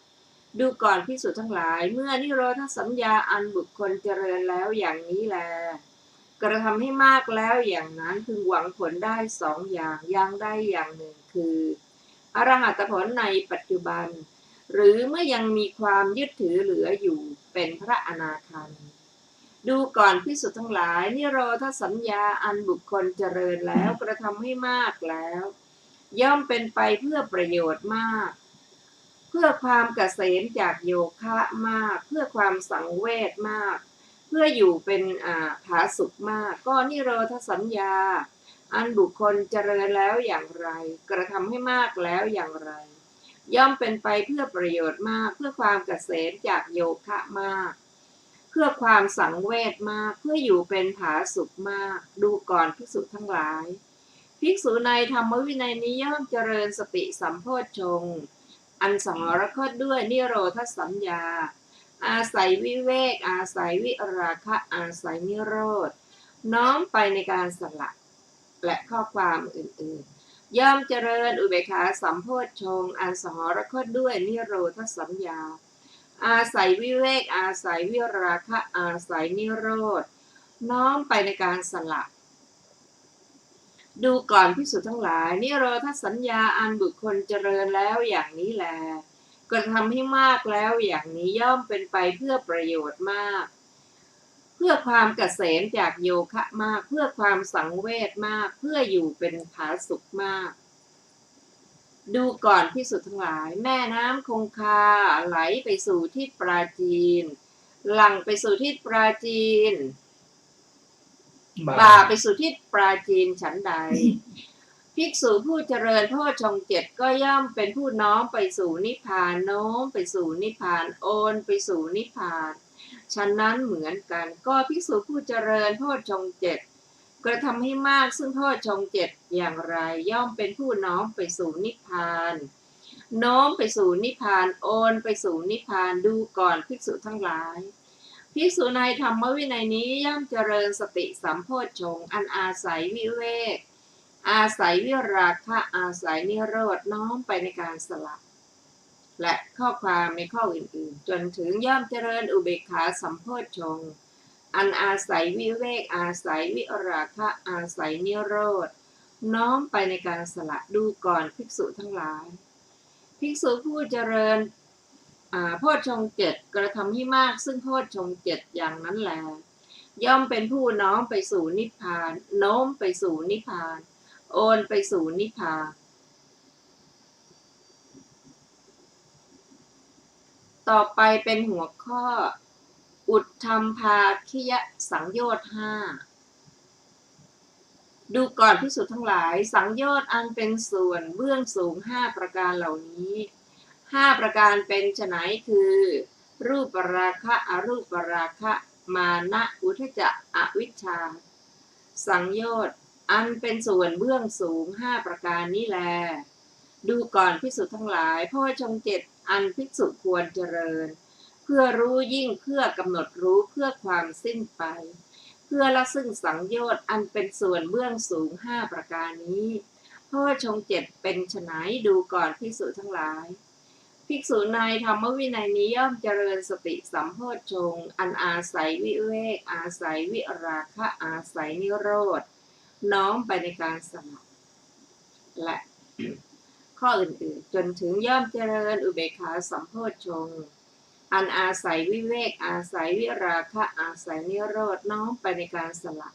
ดูก่อนภิกษุทั้งหลายเมื่อนิโรธสัญญาอันบุคคลเจริญแล้วอย่างนี้แลกระทำให้มากแล้วอย่างนั้นพึงหวังผลได้สองอย่างใดอย่างหนึ่งคืออรหัตผลในปัจจุบันหรือเมื่อยังมีความยึดถือเหลืออยู่เป็นพระอนาคามีดูก่อนภิกษุทั้งหลายนิโรธสัญญาอันบุคคลเจริญแล้วกระทำให้มากแล้วย่อมเป็นไปเพื่อประโยชน์มากเพื่อความเกษมจากโยคะมากเพื่อความสังเวชมากเพื่ออยู่เป็นผาสุกมากก็นิโรธสัญญาอันบุคคลเจริญแล้วอย่างไรกระทำให้มากแล้วอย่างไรย่อมเป็นไปเพื่อประโยชน์มากเพื่อความเกษมจากโยคะมากเพื่อความสังเวชมากเพื่ออยู่เป็นผาสุกมากดูก่อนภิกษุทั้งหลายภิกษุในธรรมวินัยนี้ย่อมเจริญสติสัมโพชฌงค์อันสหรคตด้วยนิโรธสัญญาอาศัยวิเวกอาศัยวิราคะอาศัยนิโรธน้อมไปในการสละและข้อความอื่นๆย่อมเจริญอุเบกขาสัมโพชฌงค์อันสหรคตด้วยนิโรธสัญญาอาศัยวิเวกอาศัยวิราคะอาศัยนิโรธน้อมไปในการสละดูก่อนภิกษุทั้งหลายนิโรธสัญญาอันบุคคลเจริญแล้วอย่างนี้แลกระทำให้มากแล้วอย่างนี้ย่อมเป็นไปเพื่อประโยชน์มากเพื่อความเกษมจากโยคะมากเพื่อความสังเวชมากเพื่ออยู่เป็นผาสุกมากดูก่อนภิกษุทั้งหลายแม่น้ำคงคาไหลไปสู่ทิศปราจีนหลั่งไปสู่ทิศปราจีนบ่าไปสู่ทิศปราจีนฉันใดภิกษุผู้เจริญโพชฌงค์เจ็ดก็ย่อมเป็นผู้น้อมไปสู่นิพพานโน้มไปสู่นิพพานโอนไปสู่นิพพานฉะนั้นเหมือนกันก็ภิกษุผู้เจริญโพชฌงค์เจ็ดกระทำให้มากซึ่งโพชฌงค์เจ็ดอย่างไรย่อมเป็นผู้น้อมไปสู่นิพพานโน้มไปสู่นิพพานโอนไปสู่นิพพานดูก่อนภิกษุทั้งหลาย ภิกษุในธรรมวินัยนี้ย่อมเจริญสติสัมโพชฌงค์อันอาศัยวิเวกอาศัยวิราคะอาศัยนิโรธน้อมไปในการสละและข้อความในข้ออื่นๆจนถึงย่อมเจริญอุเบกขาสัมโพชฌงค์อันอาศัยวิเวกอาศัยวิราคะอาศัยนิโรธน้อมไปในการสละดูก่อนภิกษุทั้งหลายภิกษุผู้เจริญโพชฌงค์7กระทำให้มากซึ่งโพชฌงค์7อย่างนั้นแลย่อมเป็นผู้น้อมไปสู่นิพพานโน้มไปสู่นิพพานโอนไปสู่นิพพานต่อไปเป็นหัวข้ออุทธัมภาคิยสังโยชน์5ดูก่อนภิกษุทั้งหลายสังโยชน์อันเป็นส่วนเบื้องสูง5ประการเหล่านี้5ประการเป็นไฉนคือรูปราคะอรูปราคะมานะอุทธัจจะอวิชชาสังโยชน์อันเป็นส่วนเบื้องสูง5ประการนี้แลดูก่อนภิกษุทั้งหลายโพชฌงค์7อันภิกษุควรเจริญเพื่อรู้ยิ่งเพื่อกำหนดรู้เพื่อความสิ้นไปเพื่อละซึ่งสังโยชน์อันเป็นส่วนเบื้องสูง5ประการนี้โพชฌงค์7เป็นไฉนดูก่อนภิกษุทั้งหลายภิกษุในธรรมวินัยนี้ย่อมเจริญสติสัมโพชฌงค์อันอาศัยวิเวกอาศัยวิราคะอาศัยนิโรธน้อมไปในการสละและข้ออื่นๆจนถึงย่อมเจริญอุเบกขาสัมโพชฌงค์อันอาศัยวิเวกอาศัยวิราคะอาศัยนิโรธน้อมไปในการสละ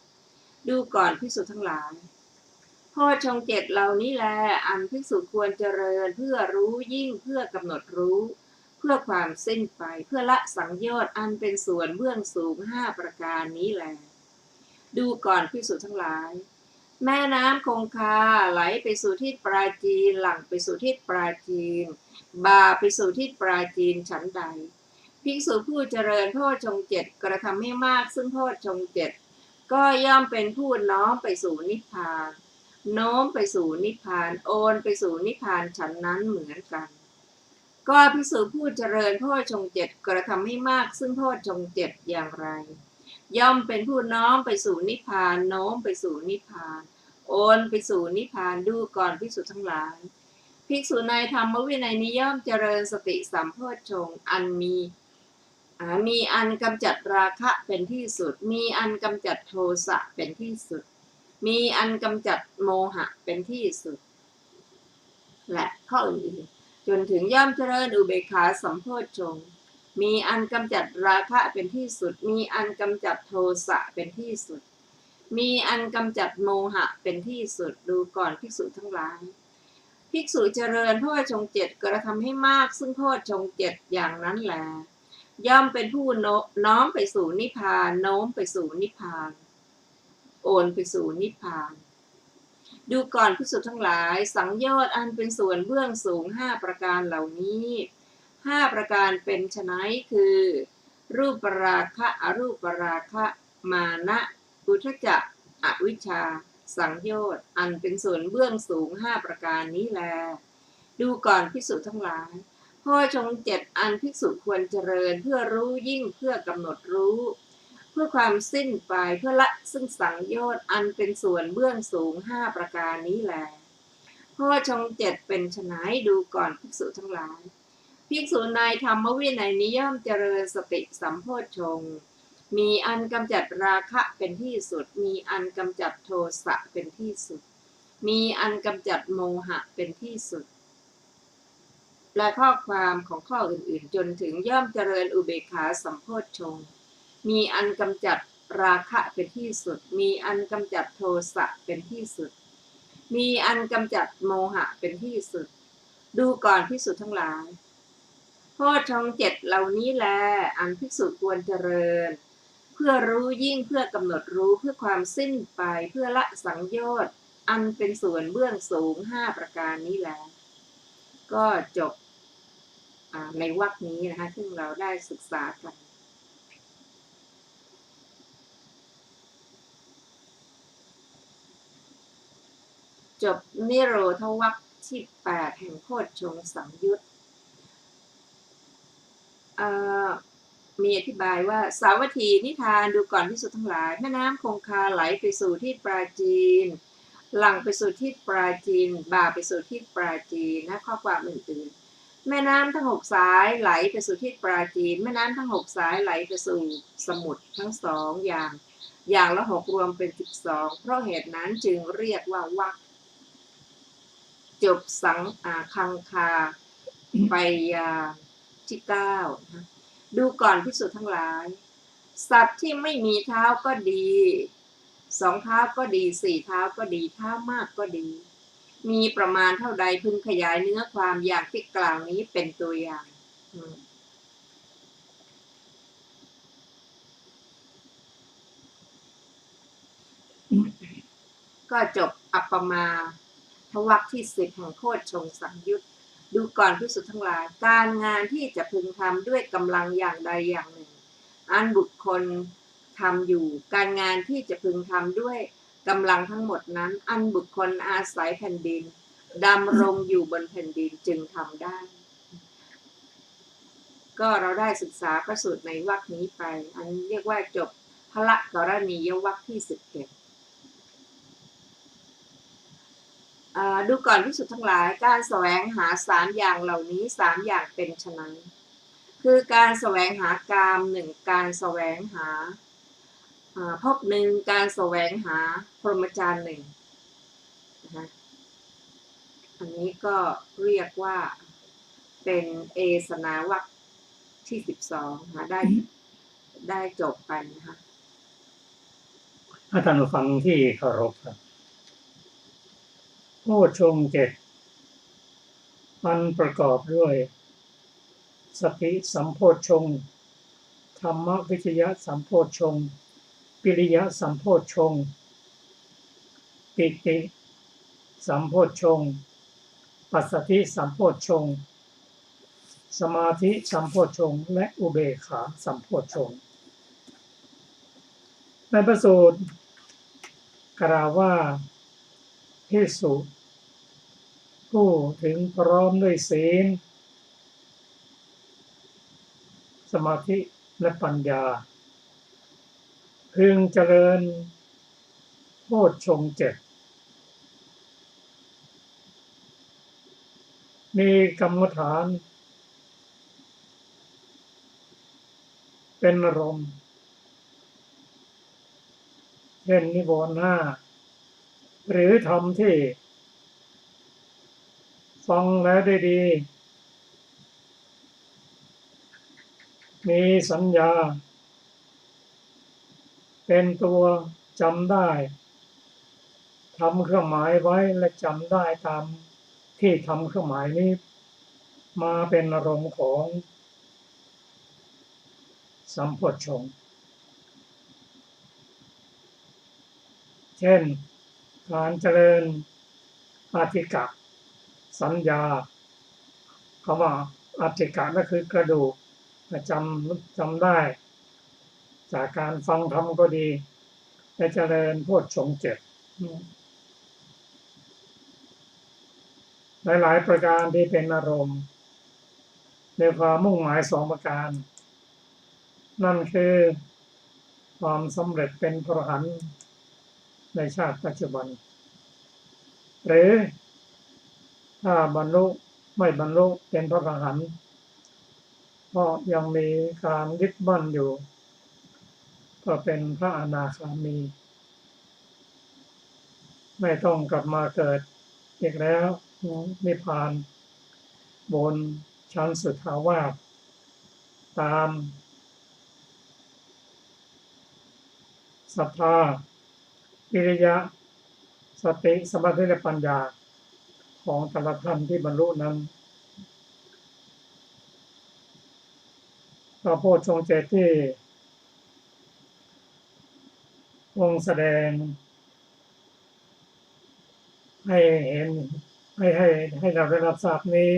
ดูก่อนภิกษุทั้งหลายโพชฌงค์7เหล่านี้แลอันภิกษุควรเจริญเพื่อรู้ยิ่งเพื่อกำหนดรู้เพื่อความสิ้นไปเพื่อละสังโยชน์อันเป็นส่วนเบื้องสูง5ประการนี้แลดูก่อนภิกษุทั้งหลายแม่น้ำคงคาไหลไปสู่ทิศปราจีนหลั่งไปสู่ทิศปราจีนบ่าไปสู่ทิศปราจีนฉันใดภิกษุผู้เจริญโพชฌงค์7กระทำให้มากซึ่งโพชฌงค์7ก็ย่อมเป็นผู้น้อมไปสู่นิพพานโน้มไปสู่นิพพานโอนไปสู่นิพพานฉันนั้นเหมือนกันก็ภิกษุผู้เจริญโพชฌงค์7กระทำให้มากซึ่งโพชฌงค์7อย่างไรย่อมเป็นผู้น้อมไปสู่นิพพานโน้มไปสู่นิพพานโอนไปสู่นิพพานดูก่อนภิกษุทั้งหลายภิกษุในธรรมวินัยนี้ย่อมเจริญสติสัมโพชฌงค์อันมีอันกำจัดราคะเป็นที่สุดมีอันกำจัดโทสะเป็นที่สุดมีอันกำจัดโมหะเป็นที่สุดและข้ออื่นๆจนถึงย่อมเจริญอุเบกขาสัมโพชฌงค์มีอันกำจัดราคะเป็นที่สุดมีอันกำจัดโทสะเป็นที่สุดมีอันกำจัดโมหะเป็นที่สุดดูก่อนภิกษุทั้งหลายภิกษุเจริญโพชฌงค์7กระทำให้มากซึ่งโพชฌงค์7อย่างนั้นแลย่อมเป็นผู้น้อมไปสู่นิพพานโน้มไปสู่นิพพานโอนไปสู่นิพพานดูก่อนภิกษุทั้งหลายสังโยชน์อันเป็นส่วนเบื้องสูง5ประการเหล่านี้5ประการเป็นไฉนคือรูปราคะอรูปราคะมานะอุทธัจจะอวิชชาสังโยชน์อันเป็นส่วนเบื้องสูง5ประการนี้แลดูก่อนภิกษุทั้งหลายโพชฌงค์7อันภิกษุควรเจริญเพื่อรู้ยิ่งเพื่อกำหนดรู้เพื่อความสิ้นไปเพื่อละซึ่งสังโยชน์อันเป็นส่วนเบื้องสูง5ประการนี้แลโพชฌงค์7เป็นไฉนดูก่อนภิกษุทั้งหลายภิกษุในธรรมวินัยนี้ย่อมเจริญสติสัมโพชฌงค์มีอันกำจัดราคะเป็นที่สุดมีอันกำจัดโทสะเป็นที่สุดมีอันกำจัดโมหะเป็นที่สุดและข้อความของข้ออื่นๆจนถึงย่อมเจริญอุเบกขาสัมโพชฌงค์มีอันกำจัดราคะเป็นที่สุดมีอันกำจัดโทสะเป็นที่สุดมีอันกำจัดโมหะเป็นที่สุดดูก่อนภิกษุทั้งหลายโพชฌงค์7เหล่านี้แลอันภิกษุควรเจริญเพื่อรู้ยิ่งเพื่อกำหนดรู้เพื่อความสิ้นไปเพื่อละสังโยชน์อันเป็นส่วนเบื้องสูง5ประการนี้แลก็จบในวรรคนี้นะคะซึ่งเราได้ศึกษากันจบนิโรธวรรคที่8แห่งโพชฌงค์สังยุต มีอธิบายว่าสาวัตถีนิทานดูก่อนภิกษุทั้งหลายแม่น้ำคงคาไหลไปสู่ที่ปราจีนหลั่งไปสู่ที่ปราจีนบ่าไปสู่ที่ปราจีนนะข้อความอื่นๆแม่น้ำทั้ง6 สายไหลไปสู่ที่ปราจีนแม่น้ำทั้ง6 สายไหลไปสู่สมุทรทั้ง2อย่างละ6รวมเป็น12เพราะเหตุนั้นจึงเรียกว่าวรรคจบคังคาไปยาที่9นะดูก่อนภิกษุทั้งหลายสัตว์ที่ไม่มีเท้าก็ดี2 เท้าก็ดี4 เท้าก็ดีเท้ามากก็ดีมีประมาณเท่าใดพึงขยายเนื้อความอย่างที่กล่าวนี้เป็นตัวอย่างก็จบอัปปมาทวรรคที่10แห่งโคชฌงสังยุตดูก่อนภิกษุทั้งหลายการงานที่จะพึงทำด้วยกำลังอย่างใดอย่างหนึ่งอันบุคคลทำอยู่การงานที่จะพึงทำด้วยกำลังทั้งหมดนั้นอันบุคคลอาศัยแผ่นดินดำรงอยู่บนแผ่นดินจึงทำได้ก็เราได้ศึกษาพระสูตรในวรรคนี้ไปอันเรียกว่าจบพละกรณียวรรคที่11ดูก่อนภิกษุทั้งหลายการแสวงหา3อย่างเหล่านี้3อย่างเป็นไฉนคือการแสวงหากาม1การแสวงหาภพ1การแสวงหาพรหมจรรย์1นะคะอันนี้ก็เรียกว่าเป็นเอสนาวรรคที่12นะได้จบไปนะคะท่านผู้ฟังที่เคารพครับโพชฌงค์7มันประกอบด้วยสติสัมโพชฌงค์ธรรมวิจยะสัมโพชฌงค์ปิริยะสัมโพชฌงค์ปิติสัมโพชฌงค์ปัสสัทธิสัมโพชฌงค์สมาธิสัมโพชฌงค์และอุเบกขาสัมโพชฌงค์ในพระสูตรกล่าวว่าภิกษุผู้ถึงพร้อมด้วยศีลสมาธิและปัญญาพึงเจริญโพชฌงค์7มีกรรมฐานเป็นอารมณ์เช่นนิวรณ์5หรือธรรมที่ฟังแล้วได้ดีมีสัญญาเป็นตัวจำได้ทำเครื่องหมายไว้และจำได้ตามที่ทำเครื่องหมายนี้มาเป็นอารมณ์ของสัมโพชฌงค์เช่นการเจริญอาทิกะสัญญาคำว่าอาทิกะก็คือกระดูกจำได้จากการฟังธรรมก็ดีและเจริญโพชฌงค์7หลายๆประการที่เป็นอารมณ์ในความมุ่งหมาย2ประการนั่นคือความสำเร็จเป็นพระอรหันต์ในชาติปัจจุบันหรือถ้าไม่บรรลุเป็นพระอรหันต์ก็ยังมีการยึดมั่นอยู่ก็เป็นพระอนาคามีไม่ต้องกลับมาเกิดอีกแล้วนิพพานบนชั้นสุทธาวาสตามศรัทธาวิริยะสติสมาธิและปัญญาของแต่ละท่านที่บรรลุนั้นพระโพชฌงค์7ที่องค์แสดงให้เห็นให้เราได้รับทราบนี้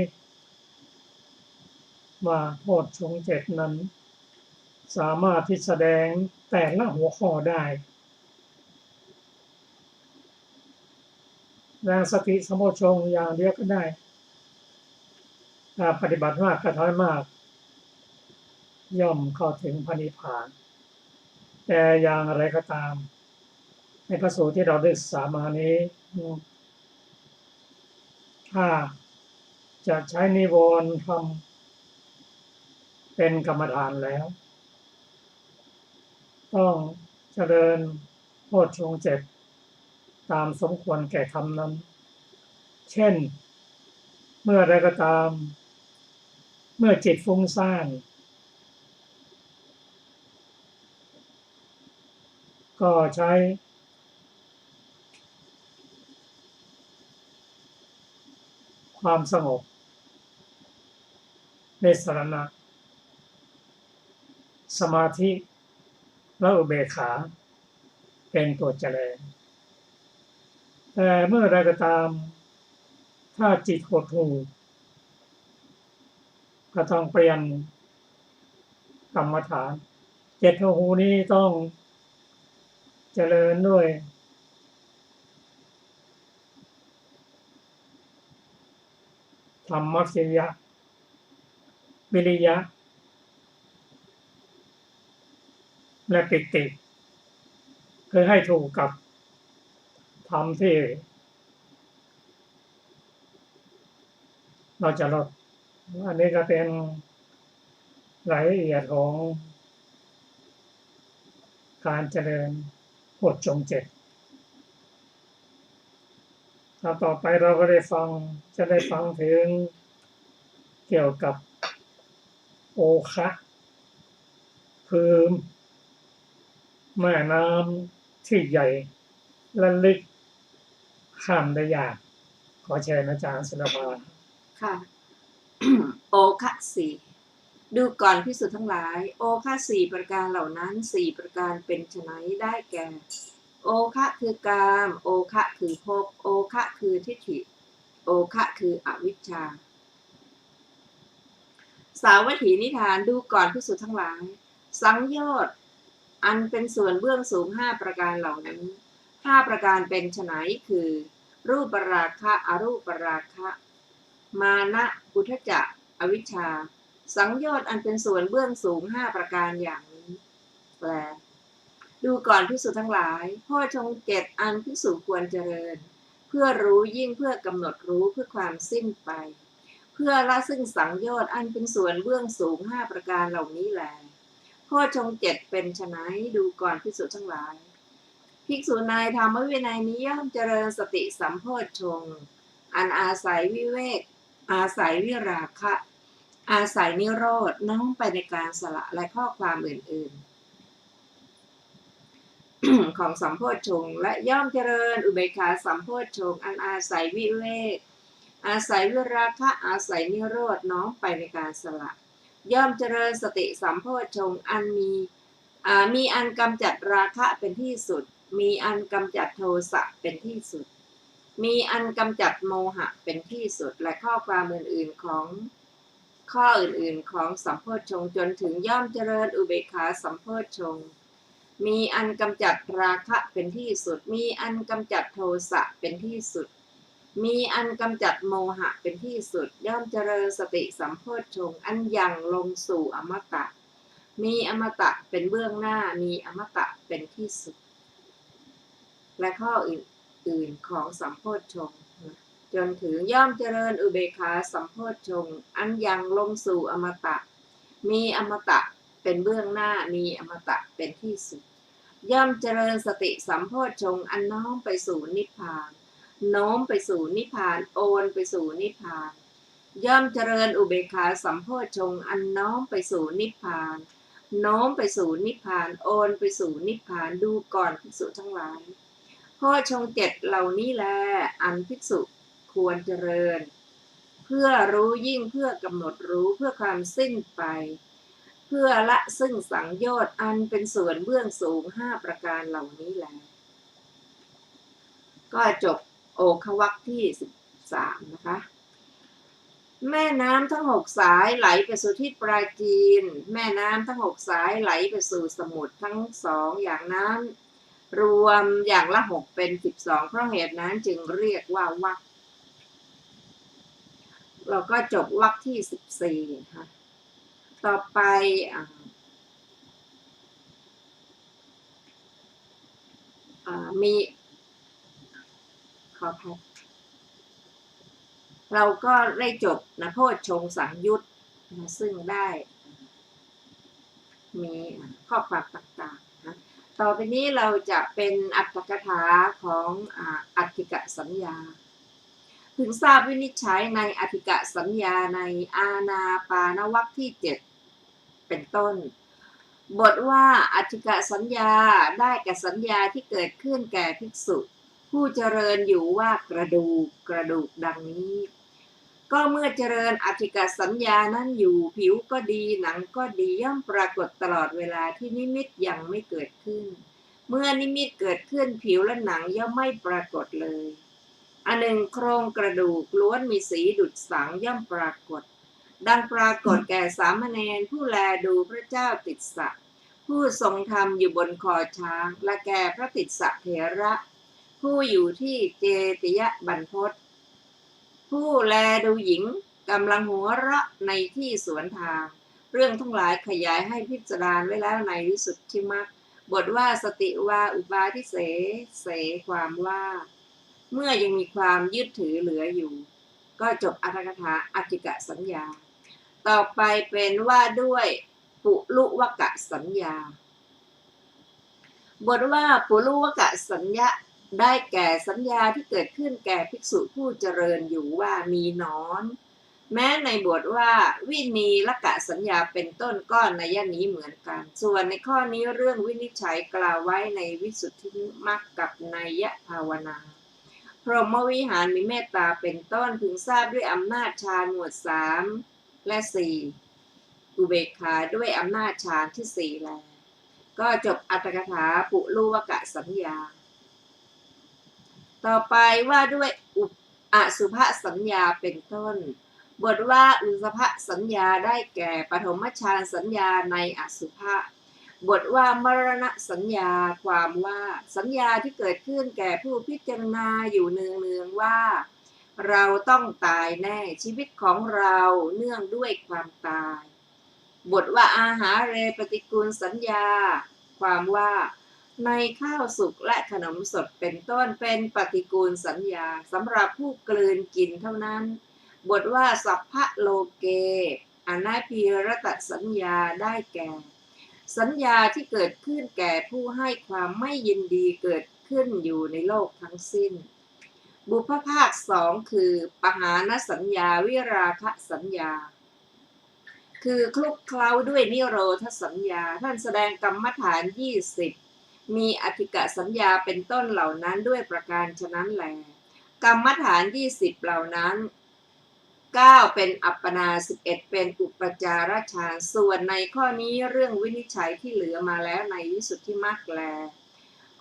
ว่าโพชฌงค์7นั้นสามารถที่แสดงแต่ละหัวข้อได้แรงสติสัมโพชฌงค์อย่างเดียวก็ได้ถ้าปฏิบัติมากก็ทำมาก ย่อมเข้าถึงพระนิพพานแต่อย่างไรก็ตามในพระสูตรที่เราได้ศึกษามานี้ถ้าจะใช้นิวรณ์ทำเป็นกรรมฐานแล้วต้องเจริญโพชฌงค์ 7ตามสมควรแก่ธรรมนั้น เช่นเมื่อใดก็ตามเมื่อจิตฟุ้งซ่านก็ใช้ความสงบในสรณะสมาธิและอุเบกขาเป็นตัวเจริญแต่เมื่อใดก็ตามถ้าจิตหดหู่ก็ต้องเปลี่ยนกรรมฐานเจ็ดหูนี้ต้องเจริญด้วยธรรมวิริยะและปิติคือให้ถูกกับธรรมที่เราจะลดอันนี้ก็เป็นรายละเอียดของการเจริญโพชฌงค์ 7ต่อไปเราก็จะได้ฟังถึงเกี่ยวกับโอคะคือแม่น้ำที่ใหญ่และลึกข้ามได้ยากขอเชิญอาจารย์สุรภาค่ะ โอคะสี่ดูก่อนภิกษุทั้งหลายโอคะสี่ประการเหล่านั้น4ประการเป็นไฉนได้แก่โอคะคือกามโอคะคือภพโอคะคือทิฏฐิโอคะคืออวิชชาสาวัตถีนิทานดูก่อนภิกษุทั้งหลายสังโยชน์อันเป็นส่วนเบื้องสูง5ประการเหล่านี้5ประการเป็นไฉนคือรูปราคะอรูปราคะมานะอุทธัจจะอวิชชาสังโยชน์อันเป็นส่วนเบื้องสูง5ประการอย่างนี้แปลดูก่อนภิกษุทั้งหลายโพชฌงค์ 7อันภิกษุควรเจริญเพื่อรู้ยิ่งเพื่อกำหนดรู้เพื่อความสิ้นไปเพื่อละซึ่งสังโยชน์อันเป็นส่วนเบื้องสูง5ประการเหล่านี้แลโพชฌงค์ 7เป็นไฉนดูก่อนภิกษุทั้งหลายภิกษุในธรรมวินัยนี้ย่อมเจริญสติสัมโพชฌงค์อันอาศัยวิเวกอาศัยวิราคะอาศัยนิโรธน้อมไปในการสละและข้อความอื่นๆ ของสัมโพชฌงค์และย่อมเจริญอุเบกขาสัมโพชฌงค์อันอาศัยวิเวกอาศัยวิราคะอาศัยนิโรธน้อมไปในการสละย่อมเจริญสติสัมโพชฌงค์อันมีอันกำจัดราคะเป็นที่สุดมีอันกำจัดโทสะเป็นที่สุดมีอันกำจัดโมหะเป็นที่สุดและข้อความอื่นๆของสัมโพชฌงค์จนถึงย่อมเจริญอุเบกขาสัมโพชฌงค์มีอันกำจัดราคะเป็นที่สุดมีอันกำจัดโทสะเป็นที่สุดมีอันกำจัดโมหะเป็นที่สุดย่อมเจริญสติสัมโพชฌงค์อันยังลงสู่อมตะมีอมตะเป็นเบื้องหน้ามีอมตะเป็นที่สุดและข้ออื่นๆของสัมโพชฌงค์จนถึงย่อมเจริญอุเบกขาสัมโพชฌงค์อันยังลงสู่อมตะมีอมตะเป็นเบื้องหน้ามีอมตะเป็นที่สุดย่อมเจริญสติสัมโพชฌงค์อันน้อมไปสู่นิพพานโน้มไปสู่นิพพานโอนไปสู่นิพพานย่อมเจริญอุเบกขาสัมโพชฌงค์อันน้อมไปสู่นิพพานโน้มไปสู่นิพพานโอนไปสู่นิพพานดูก่อนภิกษุทั้งหลายโพชฌงค์ 7เหล่านี้แลอันภิกษุควรเจริญเพื่อรู้ยิ่งเพื่อกำหนดรู้เพื่อความสิ้นไปเพื่อละซึ่งสังโยชน์อันเป็นส่วนเบื้องสูง5ประการเหล่านี้แลก็จบโอคะวรรคที่13นะคะแม่น้ำทั้ง6สายไหลไปสู่ทิศปราจีนแม่น้ำทั้ง6สายไหลไปสู่สมุทรทั้ง2อย่างนั้นรวมอย่างละ6เป็น12เพราะเหตุนั้นจึงเรียกว่าวรรคเราก็จบวรรคที่14ค่ะต่อไป มีขอพักเราก็ได้จบนะโพชฌงค์สังยุตนะซึ่งได้มีข้อความต่างๆนะต่อไปนี้เราจะเป็นอัตถกถาของอัตถิกสัญญาพึงทราบวินิจฉัยในอัตถิกสัญญาในอานาปานวรรคที่ 7เป็นต้นบทว่าอัตถิกสัญญาได้แก่สัญญาที่เกิดขึ้นแก่ภิกษุผู้เจริญอยู่ว่ากระดูกดังนี้ก็เมื่อเจริญอัตถิกสัญญานั้นอยู่ผิวก็ดีหนังก็ดีย่อมปรากฏตลอดเวลาที่นิมิตยังไม่เกิดขึ้นเมื่อนิมิตเกิดขึ้นผิวและหนังย่อมไม่ปรากฏเลยอันหนึ่งโครงกระดูกล้วนมีสีดุจสังย่อมปรากฏดังปรากฏแก่สามเณรผู้แลดูพระเจ้าติสสะผู้ทรงธรรมอยู่บนคอช้างและแก่พระติสสะเถระผู้อยู่ที่เจติยบรรพตผู้แลดูหญิงกำลังหัวเราะในที่สวนทางเรื่องทั้งหลายขยายให้พิจารณาไว้แล้วในวิสุทธิมรรคบทว่าสติวาอุปาทิเสความว่าเมื่อยังมีความยึดถือเหลืออยู่ก็จบอัตถกถาอัตถิกสัญญาต่อไปเป็นว่าด้วยปุลุวกสัญญาบทว่าปุลุวกสัญญาได้แก่สัญญาที่เกิดขึ้นแก่ภิกษุผู้เจริญอยู่ว่ามีหนอนแม้ในบทว่าวินีลกสัญญาเป็นต้นก็นัยนี้เหมือนกันส่วนในข้อนี้เรื่องวินิจฉัยกล่าวไว้ในวิสุทธิมรรคกับนัยภาวนาพรหมวิหารมีเมตตาเป็นต้นพึงทราบด้วยอำนาจฌานหมวด3และ4อุเบกขาด้วยอำนาจฌานที่4แล้วก็จบอัตถกถาปุลุวกสัญญาต่อไปว่าด้วยอสุภสัญญาเป็นต้นบทว่าอสุภสัญญาได้แก่ปฐมฌานสัญญาในอสุภะบทว่ามรณสัญญาความว่าสัญญาที่เกิดขึ้นแก่ผู้พิจารณาอยู่เนืองๆว่าเราต้องตายแน่ชีวิตของเราเนื่องด้วยความตายบทว่าอาหารเรปฏิกูลสัญญาความว่าในข้าวสุกและขนมสดเป็นต้นเป็นปฏิกูลสัญญาสำหรับผู้กลืนกินเท่านั้นบทว่าสัพพะโลเกอนาภิรตสัญญาได้แก่สัญญาที่เกิดขึ้นแก่ผู้ให้ความไม่ยินดีเกิดขึ้นอยู่ในโลกทั้งสิ้นบุพภาค2คือปหานสัญญาวิราคะสัญญาคือคลุกเคล้าด้วยนิโรธสัญญาท่านแสดงกรรมฐาน20มีอธิกสัญญาเป็นต้นเหล่านั้นด้วยประการฉะนั้นแลกรรมฐาน20เหล่านั้น9เป็นอัปปนา11เป็นอุปจารฌานส่วนในข้อนี้เรื่องวินิจฉัยที่เหลือมาแล้วในวิสุทธิมรรคแล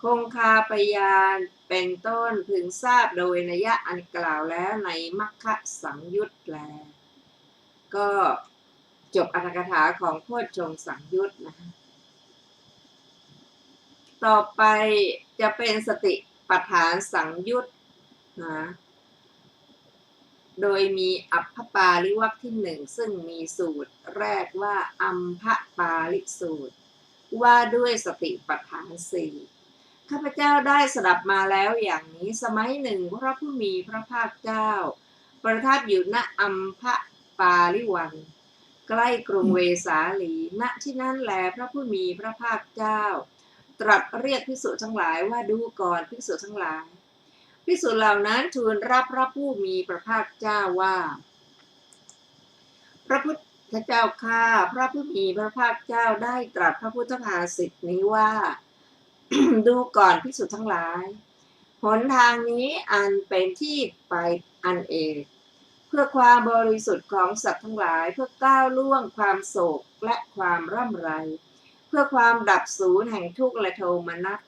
คงคาปยานเป็นต้นพึงทราบโดยนัยอันกล่าวแล้วในมัคคะสังยุตแลก็จบอัตถกถาของโพชฌงค์สังยุตนะต่อไปจะเป็นสติปัฏฐานสังยุตนะโดยมีอัปพปาลิวรรคที่1ซึ่งมีสูตรแรกว่าอัมพปาลิสูตรว่าด้วยสติปัฏฐาน4ข้าพเจ้าได้สดับมาแล้วอย่างนี้สมัยหนึ่งพระผู้มีพระภาคเจ้าประทับอยู่ณอัมพปาลิวันใกล้กรุงเวสาลีณที่นั้นแลพระผู้มีพระภาคเจ้าตรัสเรียกภิกษุทั้งหลายว่าดูก่อนภิกษุทั้งหลายภิกษุเหล่านั้นทูลรับพระผู้มีพระภาคเจ้าว่าพระพุทธเจ้าข้าพระผู้มีพระภาคเจ้าได้ตรัสพระพุทธภาษิตนี้ว่า ดูก่อนภิกษุทั้งหลายหนทางนี้อันเป็นที่ไปอันเอกเพื่อความบริสุทธิ์ของสัตว์ทั้งหลายเพื่อก้าวล่วงความโศกและความร่ำไรเพื่อความดับสูญแห่งทุกข์และโทมนัส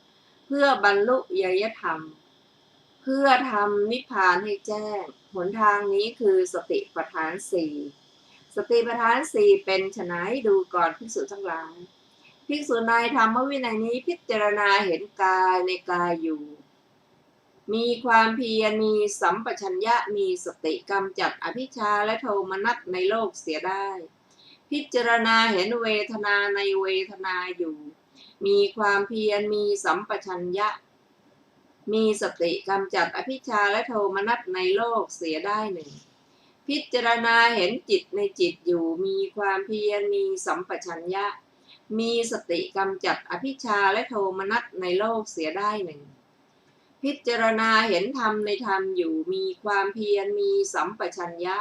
เพื่อบรรลุญญธรรมเพื่อทำนิพพานให้แจ้งหนทางนี้คือสติปัฏฐาน4สติปัฏฐาน4เป็นไฉนดูก่อนภิกษุทั้งหลายภิกษุในธรรมวินัยนี้พิจารณาเห็นกายในกายอยู่มีความเพียรมีสัมปชัญญะมีสติกำจัดอภิชฌาและโทมนัสในโลกเสียได้พิจารณาเห็นเวทนาในเวทนาอยู่มีความเพียรมีสัมปชัญญะ มีสติกำจัดอภิชฌาและโทมนัสในโลกเสียได้หนึ่งพิจารณาเห็นจิตในจิตอยู่มีความเพียรมีสัมปชัญญะมีสติกำจัดอภิชฌาและโทมนัสในโลกเสียได้หนึ่งพิจารณาเห็นธรรมในธรรมอยู่มีความเพียรมีสัมปชัญญะ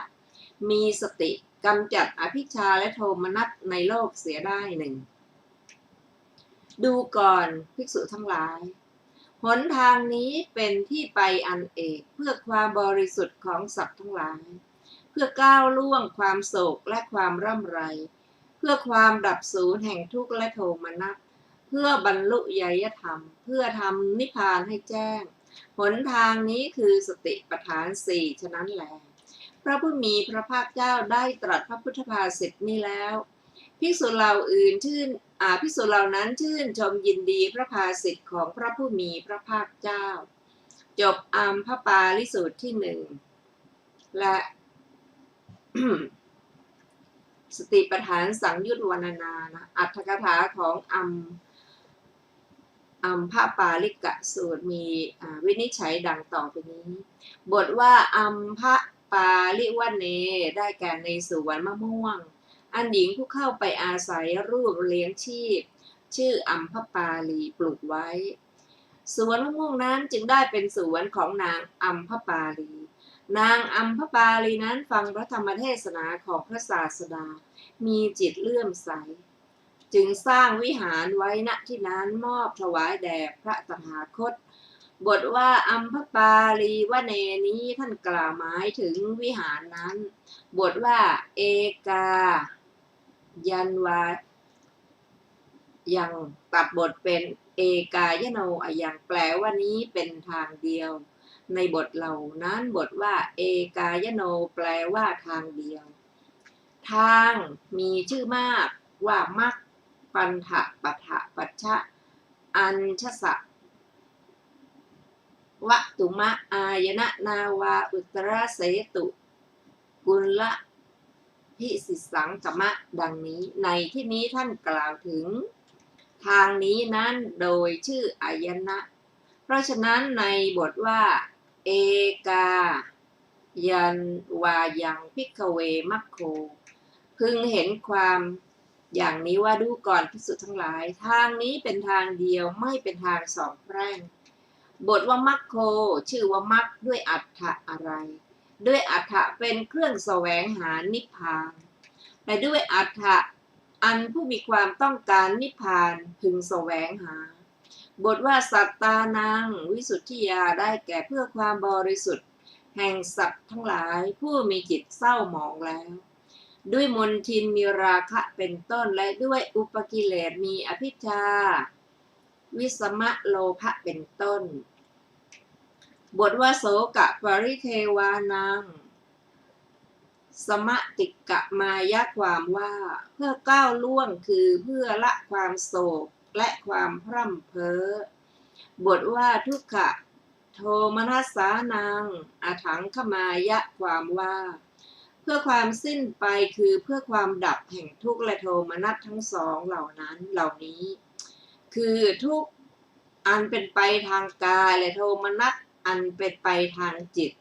มีสติกำจัดอภิชฌาและโทมนัสในโลกเสียได้หนึ่งดูก่อนภิกษุทั้งหลายหนทางนี้เป็นที่ไปอันเอกเพื่อความบริสุทธิ์ของสัตว์ทั้งหลายเพื่อก้าวล่วงความโศกและความร่ำไรเพื่อความดับสูญแห่งทุกข์และโทมนัสเพื่อบรรลุญยธรรมเพื่อทำนิพพานให้แจ้งหนทางนี้คือสติปัฏฐานสี่ฉะนั้นแลพระผู้มีพระภาคเจ้าได้ตรัสพระพุทธภาษิตนี้แล้วภิกษุเหล่าอื่นภิกษุเหล่านั้นชื่นชมยินดีพระภาษิตของพระผู้มีพระภาคเจ้าจบอัมพปาลิสูตรที่หนึ่งและ สติปัฏฐานสังยุตวรรณนานะอัตถกถาของอัมพปาลิกะสูตรมีวินิจฉัยดังต่อไปนี้บทว่าอัมพปาลิวเนได้แก่ในสวนมะม่วงอันหญิงผู้เข้าไปอาศัยรูปเลี้ยงชีพชื่ออัมพปาลีปลูกไว้สวนมะม่วงนั้นจึงได้เป็นสวนของนางอัมพปาลีนางอัมพปาลีนั้นฟังพระธรรมเทศนาของพระศาสดามีจิตเลื่อมใสจึงสร้างวิหารไว้ณที่นั้นมอบถวายแด่พระตถาคตบทว่าอัมพปาลีวเนนี้ท่านกล่าวหมายถึงวิหารนั้นบทว่าเอกายันวายังตัดบทเป็นเอกายโนยังแปลว่านี้เป็นทางเดียวในบทเหล่านั้นบทว่าเอกายโนแปลว่าทางเดียวทางมีชื่อมากว่ามัคปันถะปัฏฐะปัจฉะอัญชสะวะตุมะอายนะนาวาอุตรเสตุกุลละพิสิสังกมะดังนี้ในที่นี้ท่านกล่าวถึงทางนี้นั้นโดยชื่ออายนะเพราะฉะนั้นในบทว่าเอกายันวายังภิกขเวมัคโคพึงเห็นความอย่างนี้ว่าดูก่อนภิกษุทั้งหลายทางนี้เป็นทางเดียวไม่เป็นทางสองแพร่งบทว่ามัคโคชื่อว่ามัคด้วยอัฏฐะอะไรด้วยอัฏฐะเป็นเครื่องแสวงหานิพพานและด้วยอัฏฐะอันผู้มีความต้องการนิพพานพึงแสวงหาบทว่าสัตตานังวิสุทธิยาได้แก่เพื่อความบริสุทธิ์แห่งสัตว์ทั้งหลายผู้มีจิตเศร้าหมองแล้วด้วยมลทินมีราคะเป็นต้นและด้วยอุปกิเลสมีอภิชฌาวิสมะโลภะเป็นต้นบทว่าโสกะปริเทวานังสมติกะมายะความว่าเพื่อก้าวล่วงคือเพื่อละความโศกและความพร่ำเพ้อบทว่าทุกขะโทมนัสสานังอถังขมายะความว่าเพื่อความสิ้นไปคือเพื่อความดับแห่งทุกข์และโทมนัสทั้งสองเหล่านี้คือทุกข์อันเป็นไปทางกายและโทมนัสอันเป็นไปทางจิต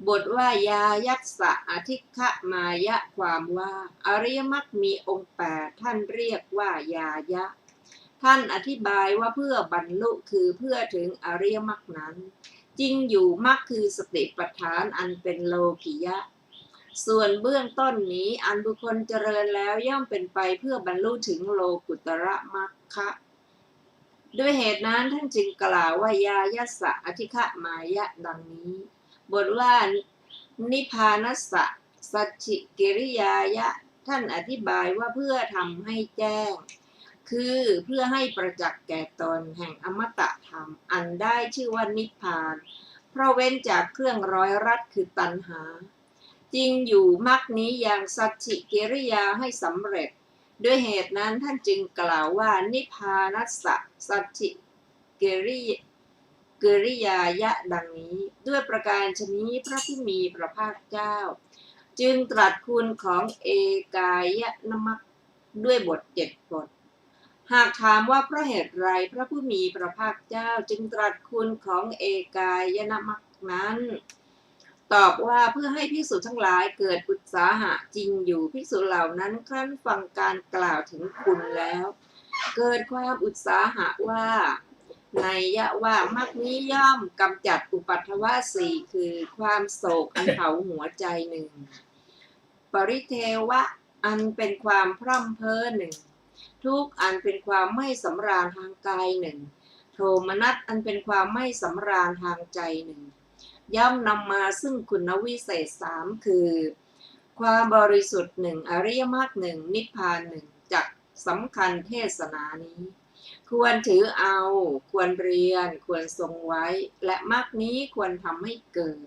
บทว่ายายัสสะอธิฆะมายะความว่าอริยมรรคมีองค์8ท่านเรียกว่ายายะท่านอธิบายว่าเพื่อบรรลุคือเพื่อถึงอริยมรรคนั้นจริงอยู่มรรคคือสติปัฏฐานอันเป็นโลกิยะส่วนเบื้องต้นนี้อันบุคคลเจริญแล้วย่อมเป็นไปเพื่อบรรลุถึงโลกุตระมรรคด้วยเหตุนั้นท่านจึงกล่าวว่ายายัสสะอธิฆะมายะดังนี้บทว่านิพพานัสสะสัจฉิกิริยายะท่านอธิบายว่าเพื่อทำให้แจ้งคือเพื่อให้ประจักษ์แก่ตนแห่งอมตะธรรมอันได้ชื่อว่านิพพานเพราะเว้นจากเครื่องร้อยรัดคือตัณหาจริงอยู่มรรคนี้อย่างสัจฉิกิริยาให้สำเร็จด้วยเหตุนั้นท่านจึงกล่าวว่านิพพานัสสะสัจฉิกิริยายะดังนี้ด้วยประการฉะนี้พระผู้มีพระภาคเจ้าจึงตรัสคุณของเอกายะนมรรคด้วยบท7 บท หากถามว่าเพราะเหตุไรพระผู้มีพระภาคเจ้าจึงตรัสคุณของเอกายนมรรคนั้นตอบว่าเพื่อให้ภิกษุทั้งหลายเกิดอุตสาหะจริงอยู่ภิกษุเหล่านั้นครั้นฟังการกล่าวถึงคุณแล้วเกิดความอุตสาหะว่าในยะว่ามรรคนี้ย่อมกำจัดอุปัฏฐวะสี่คือความโศกอันเผาหัวใจหนึ่งปริเทวะอันเป็นความพร่ำเพ้อหนึ่งทุกข์อันเป็นความไม่สำราญทางกายหนึ่งโทมนัสอันเป็นความไม่สำราญทางใจหนึ่งย่อมนำมาซึ่งคุณวิเศษสามคือความบริสุทธิ์หนึ่งอริยมรรคหนึ่งนิพพานหนึ่งจักสำคัญเทศนานี้ควรถือเอาควรเรียนควรทรงไว้และมรรคนี้ควรทำให้เกิด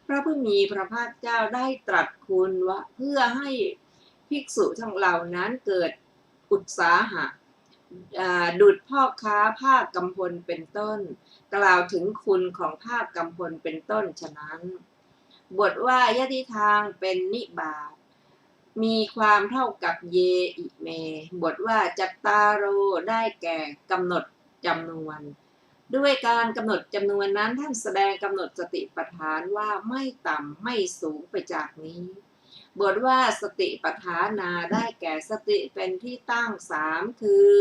พระผู้มีพระภาคเจ้าได้ตรัสคุณว่าเพื่อให้ภิกษุทั้งเหล่านั้นเกิดอุตสาหะดุจพ่อค้าผ้ากำพลเป็นต้นกล่าวถึงคุณของผ้ากำพลเป็นต้นฉะนั้นบทว่ายะติทางเป็นนิบาตมีความเท่ากับเยอิเมบทว่าจัตตาโรได้แก่กำหนดจำนวนด้วยการกำหนดจำนวนนั้นท่านแสดงกำหนดสติปัฏฐานว่าไม่ต่ำไม่สูงไปจากนี้บทว่าสติปัฏฐานาได้แก่สติเป็นที่ตั้งสามคือ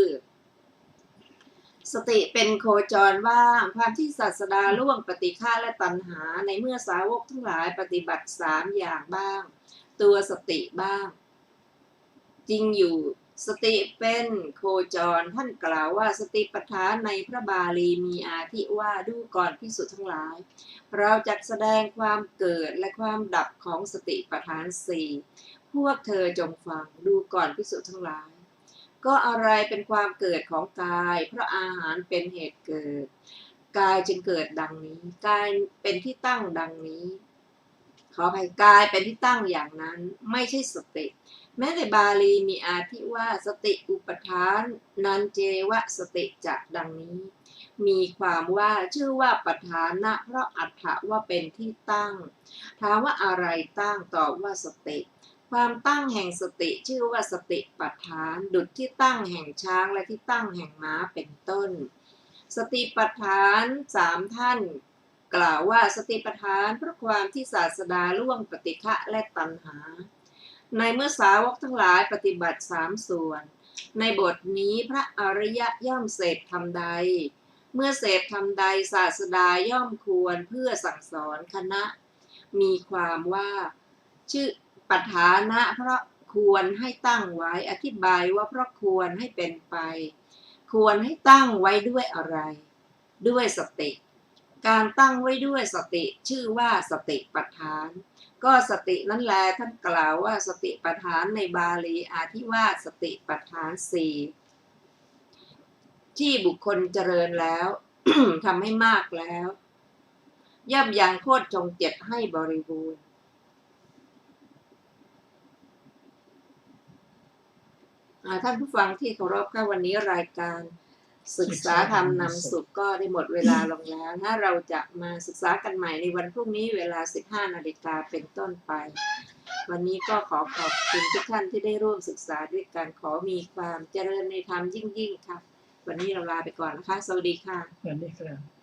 สติเป็นโคจรว่างความที่ศาสดาล่วงปฏิฆะและตัณหาในเมื่อสาวกทั้งหลายปฏิบัติสามอย่างบ้างตัวสติบ้างจริงอยู่สติเป็นโคจรท่านกล่าวว่าสติปัฏฐานในพระบาลีมีอาทิว่าดูก่อนภิกษุทั้งหลายเราจักแสดงความเกิดและความดับของสติปัฏฐานสี่พวกเธอจงฟังดูก่อนภิกษุทั้งหลายก็อะไรเป็นความเกิดของกายเพราะอาหารเป็นเหตุเกิดกายจึงเกิดดังนี้กายเป็นที่ตั้งดังนี้ขออภัยกายเป็นที่ตั้งอย่างนั้นไม่ใช่สติแม้ในบาลีมีอาทิว่าสติอุปทานนันเจวะสติจะดังนี้มีความว่าชื่อว่าปัฏฐานะเพราะอัฏฐะว่าเป็นที่ตั้งถามว่าอะไรตั้งตอบว่าสติความตั้งแห่งสติชื่อว่าสติปัฏฐานดุจที่ตั้งแห่งช้างและที่ตั้งแห่งม้าเป็นต้นสติปัฏฐานสามท่านกล่าวว่าสติปัฏฐานเพราะความที่ศาสดาล่วงปฏิฆะและตัณหาในเมื่อสาวกทั้งหลายปฏิบัติสามส่วนในบทนี้พระอริยะย่อมเสพธรรมใดเมื่อเสพธรรมใดศาสดาย่อมควรเพื่อสั่งสอนคณะมีความว่าชื่อปัฏฐานะเพราะควรให้ตั้งไว้อธิบายว่าเพราะควรให้เป็นไปควรให้ตั้งไว้ด้วยอะไรด้วยสติการตั้งไว้ด้วยสติชื่อว่าสติปัฏฐานก็สตินั้นแลท่านกล่าวว่าสติปัฏฐานในบาลีอาทิว่าสติปัฏฐานสี่ที่บุคคลเจริญแล้ว ทำให้มากแล้วย่อมยังโคชฌงค์เจ็ดให้บริบูรณ์ท่านผู้ฟังที่เคารพค่ะวันนี้รายการศึกษาธรรมนำสุขก็ได้หมดเวลาลงแล้วถ้าเราจะมาศึกษากันใหม่ในวันพรุ่งนี้เวลา 15 นาฬิกาเป็นต้นไปวันนี้ก็ขอขอบคุณทุกท่านที่ได้ร่วมศึกษาด้วยกันขอมีความเจริญในธรรมยิ่งๆค่ะวันนี้เราลาไปก่อนนะคะสวัสดีค่ะสวัสดีครับ